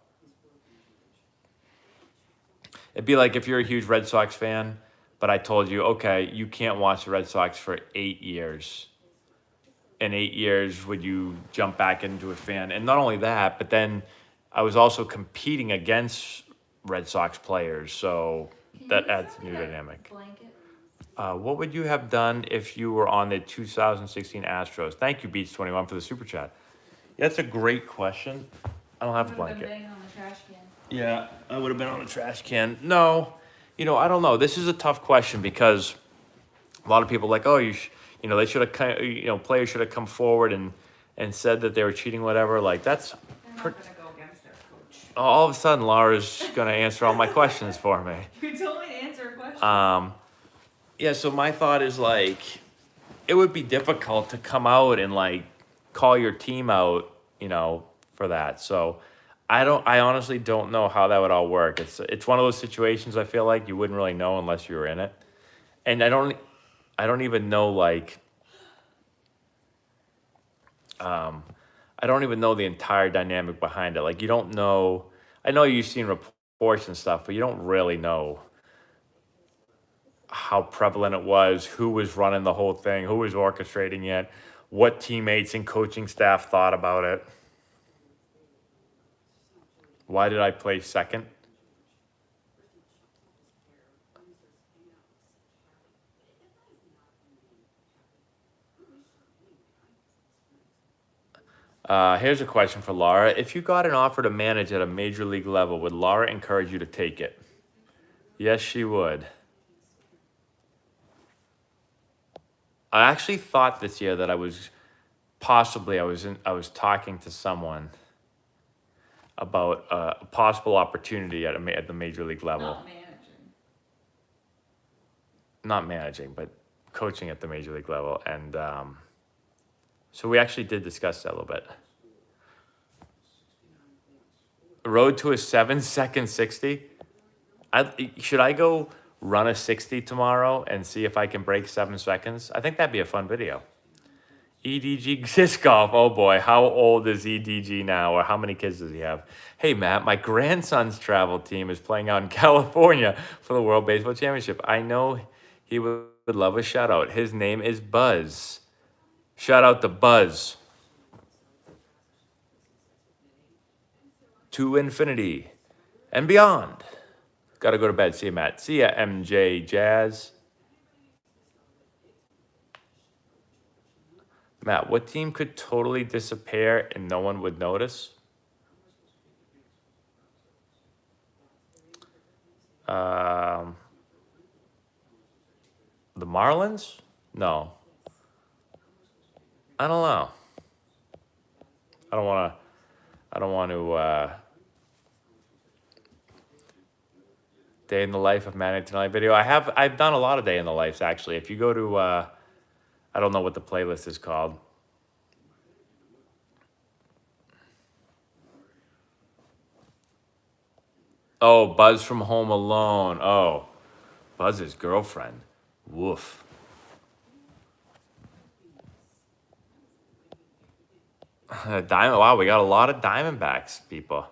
it'd be like if you're a huge Red Sox fan, but I told you, okay, you can't watch the Red Sox for 8 years. In 8 years, would you jump back into a fan? And not only that, but then I was also competing against Red Sox players, so that adds a new dynamic. Blanket? What would you have done if you were on the 2016 Astros? Thank you, Beats21, for the super chat. Yeah, that's a great question. I don't have a blanket. Been banging on the trash can. Yeah, I would have been on the trash can. No, I don't know. This is a tough question because a lot of people are like, oh, they should have, players should have come forward and said that they were cheating, whatever. Like that's They're not gonna go against their coach. all of a sudden Laura's gonna answer all my questions for me. You told me to answer a question. Yeah. So my thought is like, it would be difficult to come out and like call your team out, for that. So I honestly don't know how that would all work. It's one of those situations I feel like you wouldn't really know unless you were in it. And I don't even know like I don't even know the entire dynamic behind it. Like you don't know. I know you've seen reports and stuff, but you don't really know how prevalent it was, who was running the whole thing, who was orchestrating it, what teammates and coaching staff thought about it. Why did I place second? Here's a question for Laura. If you got an offer to manage at a major league level, would Laura encourage you to take it? Yes, she would. I actually thought this year that I was talking to someone about a possible opportunity at the major league level. Not managing. Not managing, but coaching at the major league level. And so we actually did discuss that a little bit. Road to a 7-second 60. Should I go run a 60 tomorrow and see if I can break 7 seconds? I think that'd be a fun video. EDG disc golf. Oh boy, how old is EDG now, or how many kids does he have? Hey Matt, my grandson's travel team is playing out in California for the World Baseball Championship. I know he would love a shout out. His name is Buzz. Shout out to Buzz. To infinity and beyond. Gotta go to bed. See you, Matt. See ya, MJ Jazz. Matt, what team could totally disappear and no one would notice? The Marlins? No. I don't know. I don't want to day in the life of Matt Antonelli video. I've done a lot of day in the lives actually. If you go to I don't know what the playlist is called. Oh, Buzz from Home Alone. Oh, Buzz's girlfriend. Woof. Diamond. Wow, we got a lot of Diamondbacks people.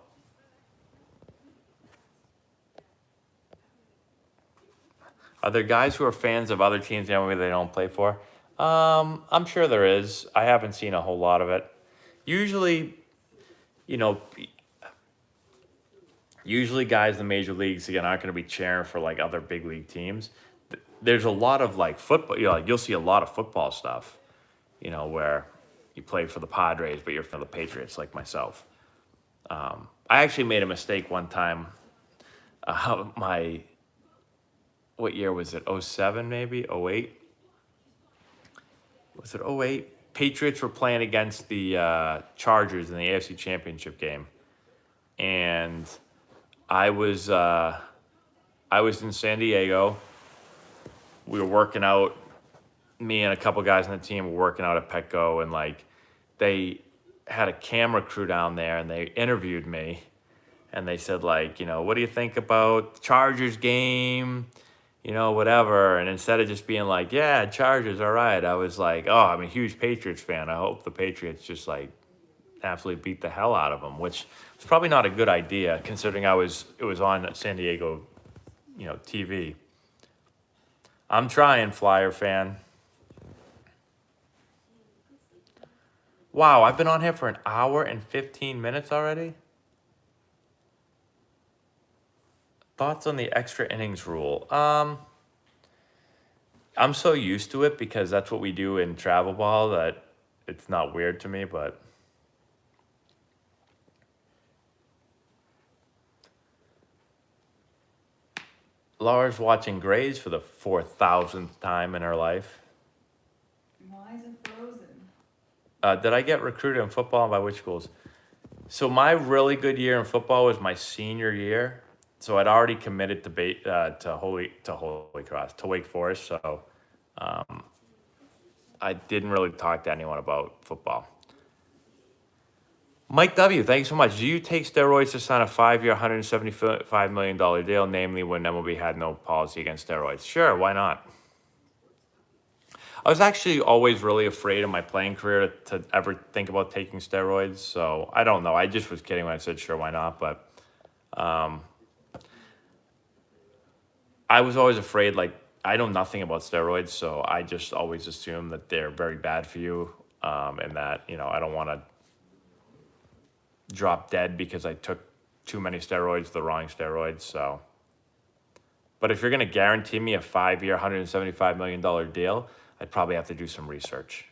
Are there guys who are fans of other teams maybe they don't play for? I'm sure there is. I haven't seen a whole lot of it. Usually guys in the major leagues again aren't going to be cheering for like other big league teams. There's a lot of like football. You'll see a lot of football stuff. Where you play for the Padres, but you're for the Patriots, like myself. I actually made a mistake one time. What year was it? 07 maybe? 08? Was it 08? Patriots were playing against the Chargers in the AFC Championship game. And I was in San Diego. We were working out. Me and a couple guys on the team were working out at Petco, and like they had a camera crew down there, and they interviewed me, and they said like, what do you think about the Chargers game? Whatever. And instead of just being like, yeah, Chargers, all right, I was like, oh, I'm a huge Patriots fan. I hope the Patriots just like absolutely beat the hell out of them, which was probably not a good idea considering it was on San Diego, TV. I'm trying, Flyer fan. Wow, I've been on here for an hour and 15 minutes already? Thoughts on the extra innings rule? I'm so used to it because that's what we do in travel ball that it's not weird to me, but Laura's watching Grays for the 4,000th time in her life. Why is it frozen? Did I get recruited in football and by which schools? So my really good year in football was my senior year. So I'd already committed to Holy Cross, to Wake Forest. So I didn't really talk to anyone about football. Mike W, thank you so much. Do you take steroids to sign a 5-year, $175 million deal, namely when MLB had no policy against steroids? Sure, why not? I was actually always really afraid in my playing career to ever think about taking steroids. So I don't know. I just was kidding when I said sure, why not? But I was always afraid, like, I know nothing about steroids, so I just always assume that they're very bad for you, and that, I don't want to drop dead because I took too many steroids, the wrong steroids, so. But if you're going to guarantee me a 5-year, $175 million deal, I'd probably have to do some research.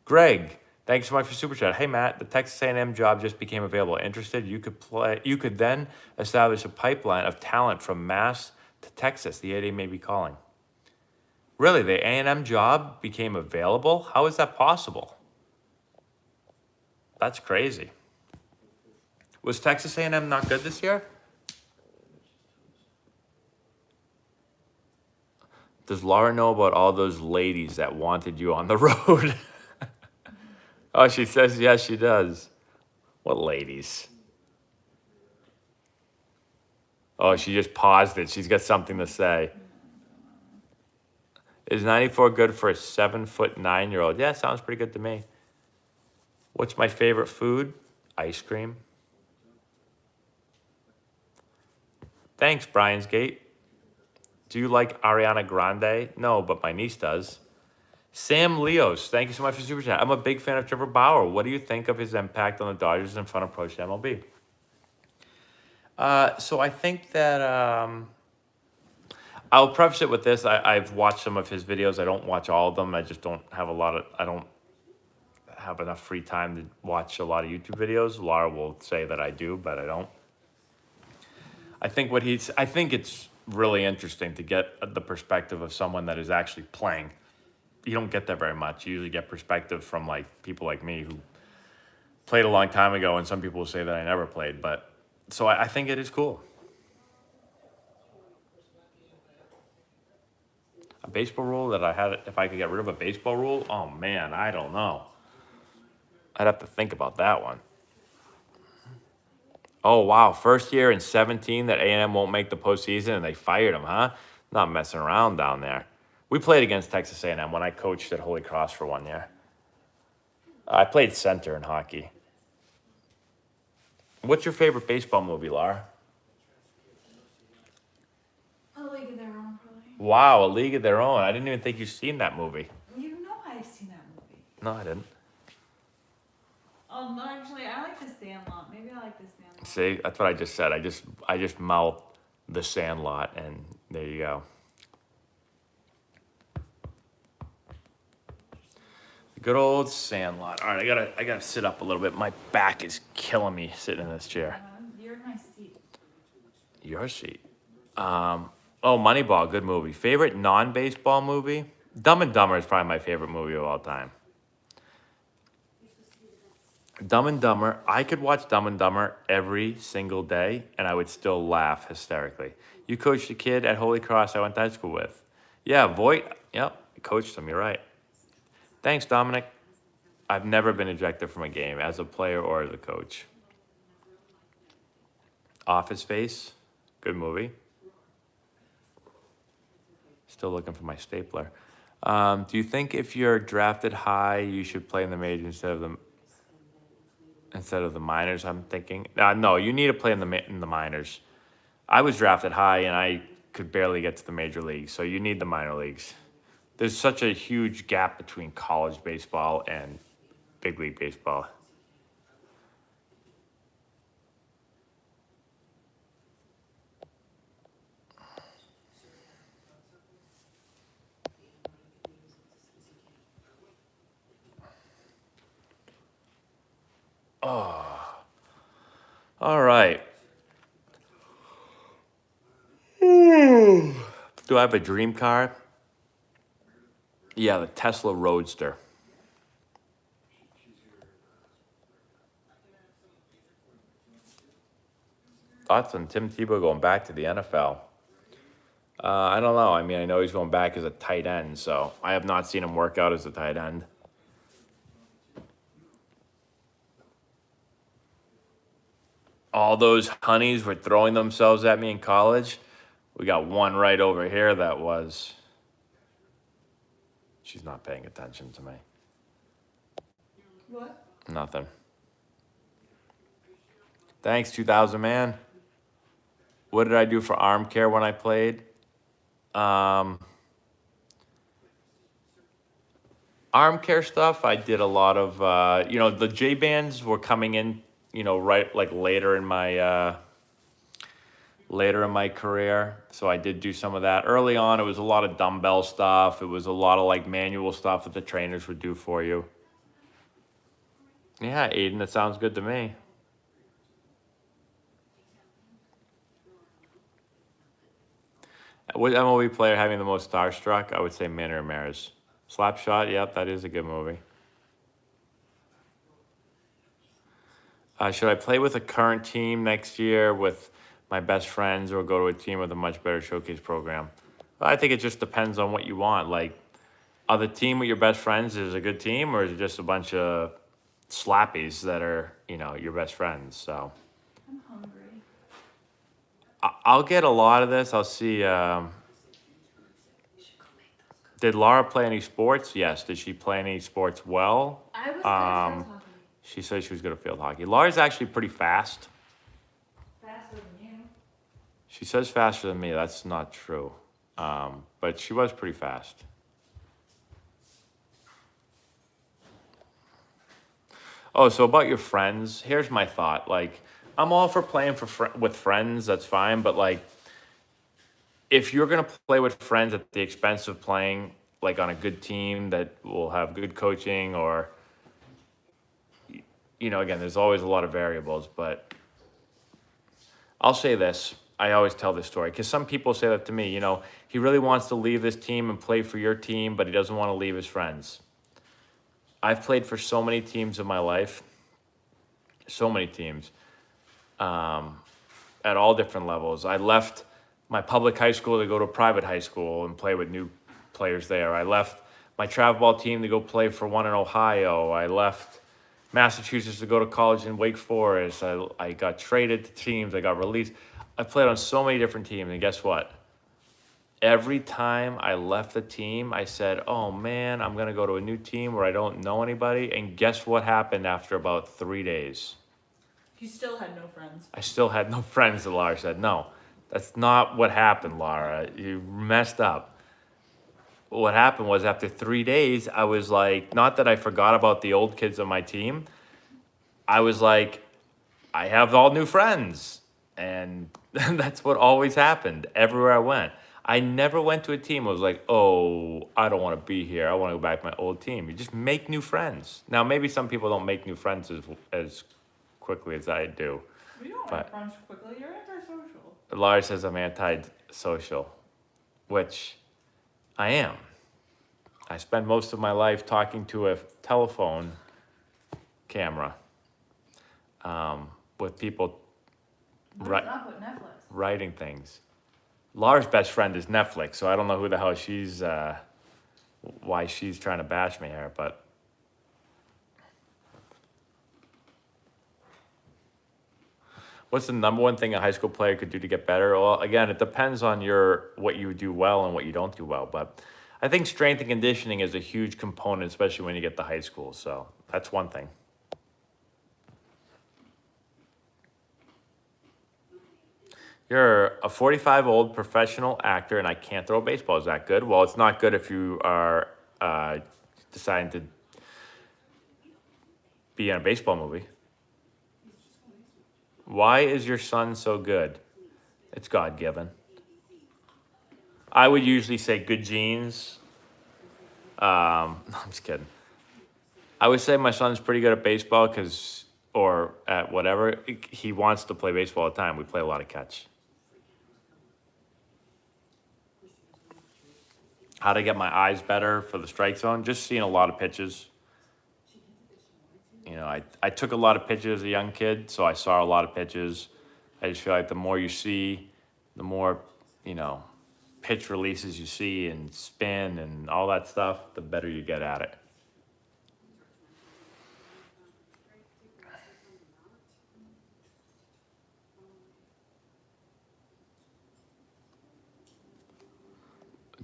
Greg, thanks so much for Super Chat. Hey, Matt, the Texas A&M job just became available. Interested? You could then establish a pipeline of talent from Mass to Texas. The 8A may be calling. Really, the A&M job became available? How is that possible? That's crazy. Was Texas A&M not good this year? Does Laura know about all those ladies that wanted you on the road? Oh, she says yes, she does. What ladies? Oh, she just paused it. She's got something to say. Is 94 good for a 7'9" Yeah, sounds pretty good to me. What's my favorite food? Ice cream. Thanks, Brian's Gate. Do you like Ariana Grande? No, but my niece does. Sam Leos, thank you so much for Super Chat. I'm a big fan of Trevor Bauer. What do you think of his impact on the Dodgers and fun approach to MLB? So I think that I'll preface it with this. I've watched some of his videos. I don't watch all of them. I just don't have I don't have enough free time to watch a lot of YouTube videos. Laura will say that I do, but I don't. I think it's really interesting to get the perspective of someone that is actually playing. You don't get that very much. You usually get perspective from like people like me who played a long time ago, and some people will say that I never played. But so I think it is cool. A baseball rule that I had, if I could get rid of a baseball rule, oh man, I don't know. I'd have to think about that one. Oh wow, first year in 17 that A&M won't make the postseason, and they fired him, huh? Not messing around down there. We played against Texas A&M when I coached at Holy Cross for 1 year. I played center in hockey. What's your favorite baseball movie, Laura? A League of Their Own, probably. Wow, A League of Their Own. I didn't even think you'd seen that movie. You know I've seen that movie. No, I didn't. Oh, no, actually, I like The Sandlot. Maybe I like The Sandlot. See, that's what I just said. I just mouthed The Sandlot, and there you go. Good old Sandlot. All right, I gotta sit up a little bit. My back is killing me sitting in this chair. You're in my seat. Your seat. Oh, Moneyball, good movie. Favorite non-baseball movie? Dumb and Dumber is probably my favorite movie of all time. Dumb and Dumber. I could watch Dumb and Dumber every single day, and I would still laugh hysterically. You coached a kid at Holy Cross I went to high school with. Yeah, Voight. Yep, I coached him. You're right. Thanks, Dominic. I've never been ejected from a game as a player or as a coach. Office Space, good movie. Still looking for my stapler. Do you think if you're drafted high, you should play in the majors instead of the minors? I'm thinking. No, you need to play in the minors. I was drafted high and I could barely get to the major leagues, so you need the minor leagues. There's such a huge gap between college baseball and big league baseball. Oh, all right. Do I have a dream car? Yeah, the Tesla Roadster. Thoughts on Tim Tebow going back to the NFL? I don't know. I mean, I know he's going back as a tight end, so I have not seen him work out as a tight end. All those honeys were throwing themselves at me in college. We got one right over here that was. She's not paying attention to me. What? Nothing. Thanks, 2000 man. What did I do for arm care when I played? Arm care stuff, I did a lot of, the J bands were coming in, right like later in my career. So I did do some of that. Early on, it was a lot of dumbbell stuff. It was a lot of like manual stuff that the trainers would do for you. Yeah, Aiden, that sounds good to me. What MLB player having the most starstruck? I would say Manny Ramirez. Slapshot, yep, that is a good movie. Should I play with a current team next year with my best friends or go to a team with a much better showcase program? Well, I think it just depends on what you want. Like, are the team with your best friends is a good team, or is it just a bunch of slappies that are, your best friends? So I'm hungry. I'll get a lot of this. I'll see. Did Laura play any sports? Yes. Did she play any sports well? I was good at field hockey. She said she was good at field hockey. Laura's actually pretty fast. Faster than you. She says faster than me. That's not true. But she was pretty fast. Oh, so about your friends, here's my thought. Like, I'm all for playing with friends. That's fine. But like, if you're gonna play with friends at the expense of playing like on a good team that will have good coaching, or again, there's always a lot of variables. But I'll say this. I always tell this story because some people say that to me. He really wants to leave this team and play for your team, but he doesn't want to leave his friends. I've played for so many teams in my life, so many teams, at all different levels. I left my public high school to go to a private high school and play with new players there. I left my travel ball team to go play for one in Ohio. I left Massachusetts to go to college in Wake Forest. I got traded to teams. I got released. I played on so many different teams, and guess what? Every time I left the team, I said, oh man, I'm going to go to a new team where I don't know anybody. And guess what happened after about 3 days? You still had no friends. I still had no friends, and Laura said, no, that's not what happened, Laura. You messed up. What happened was after 3 days, I was like, not that I forgot about the old kids on my team. I was like, I have all new friends. And that's what always happened everywhere I went. I never went to a team. I was like, oh, I don't want to be here. I want to go back to my old team. You just make new friends. Now, maybe some people don't make new friends as quickly as I do. We don't make friends quickly. You're antisocial. Laura says I'm anti-social, which I am. I spend most of my life talking to a telephone camera with people Not with Netflix. writing things. Laura's best friend is Netflix, so I don't know who the hell why she's trying to bash me here, but what's the number one thing a high school player could do to get better? Well, again, it depends on what you do well and what you don't do well, but I think strength and conditioning is a huge component, especially when you get to high school, so that's one thing. You're a 45-year-old professional actor, and I can't throw a baseball. Is that good? Well, it's not good if you are deciding to be in a baseball movie. Why is your son so good? It's God-given. I would usually say good genes. I'm just kidding. I would say my son's pretty good at baseball or at whatever. He wants to play baseball all the time. We play a lot of catch. how to get my eyes better for the strike zone. Just seeing a lot of pitches. You know, I took a lot of pitches as a young kid, so I saw a lot of pitches. I just feel like the more you see, the more, you know, pitch releases you see and spin and all that stuff, the better you get at it.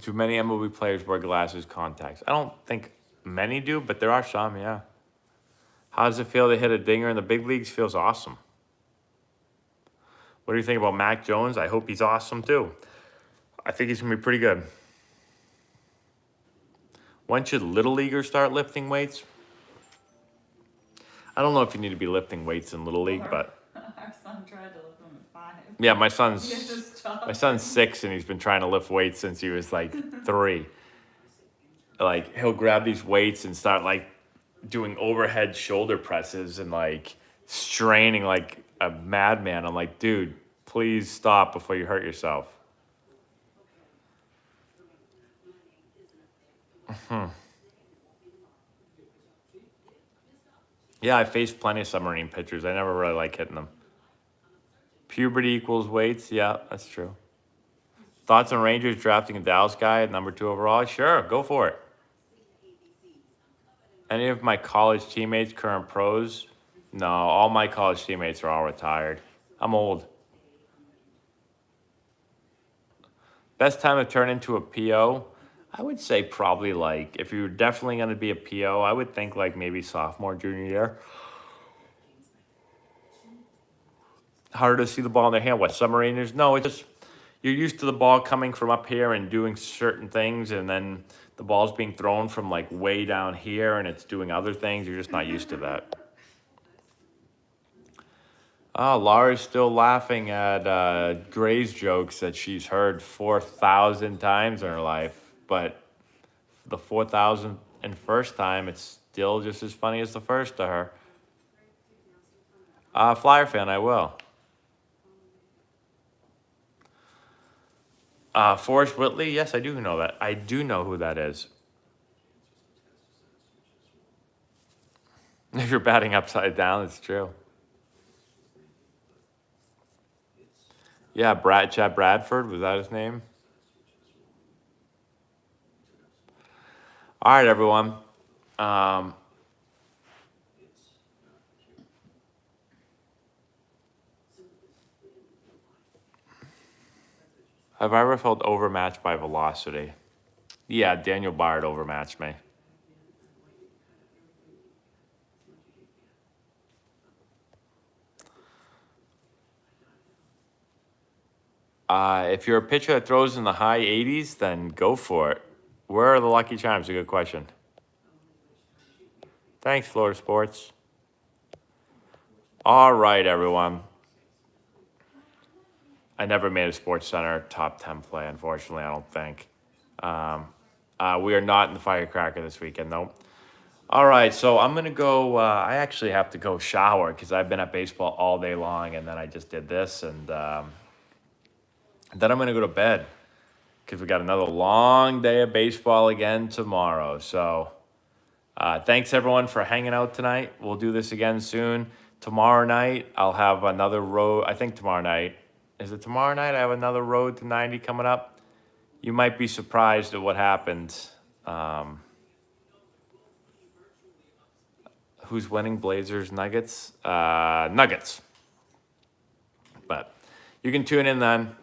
Do many MLB players wear glasses, contacts? I don't think many do, but there are some, yeah. How does it feel to hit a dinger in the big leagues? Feels awesome. What do you think about Mac Jones? I hope he's awesome too. I think he's going to be pretty good. When should little leaguers start lifting weights? I don't know if you need to be lifting weights in little league, but Our son tried to lift them at 5. yeah, my He had to stop. son's 6 and he's been trying to lift weights since he was like 3. Like he'll grab these weights and start like doing overhead shoulder presses and like straining like a madman. I'm like, dude, please stop before you hurt yourself. Yeah, I faced plenty of submarine pitchers. I never really like hitting them. Puberty equals weights. Yeah, that's true. Thoughts on Rangers drafting a Dallas guy at number 2 overall? Sure, go for it. Any of my college teammates current pros? No, all my college teammates are all retired. I'm old. Best time to turn into a PO? I would say probably like, if you're definitely going to be a PO, I would think like maybe sophomore, junior year. Harder to see the ball in their hand. What, submariners? No, it's just you're used to the ball coming from up here and doing certain things, and then the ball's being thrown from like way down here and it's doing other things. You're just not used to that. Oh, Laura's still laughing at Gray's jokes that she's heard 4,000 times in her life, but the 4,001st time, it's still just as funny as the first to her. Flyer fan, I will. Forrest Whitley, yes, I do know that. I do know who that is. If you're batting upside down, it's true. Yeah, Chad Bradford, was that his name? All right, everyone. Have I ever felt overmatched by velocity? Yeah, Daniel Bard overmatched me. If you're a pitcher that throws in the high 80s, then go for it. Where are the Lucky Charms? A good question. Thanks, Florida Sports. All right, everyone. I never made a Sports Center top 10 play, unfortunately, I don't think. We are not in the Firecracker this weekend, though. All right, so I'm going to go. I actually have to go shower because I've been at baseball all day long, and then I just did this, and then I'm going to go to bed because we got another long day of baseball again tomorrow. So thanks, everyone, for hanging out tonight. We'll do this again soon. Tomorrow night, I'll have another road. I think tomorrow night. Is it tomorrow night? I have another road to 90 coming up. You might be surprised at what happened. Who's winning? Blazers, Nuggets? Nuggets. But you can tune in then.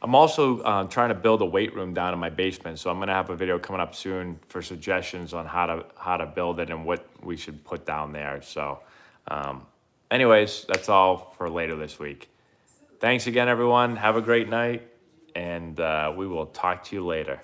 I'm also trying to build a weight room down in my basement, so I'm going to have a video coming up soon for suggestions on how to build it and what we should put down there. So anyways, that's all for later this week. Thanks again, everyone. Have a great night, and we will talk to you later.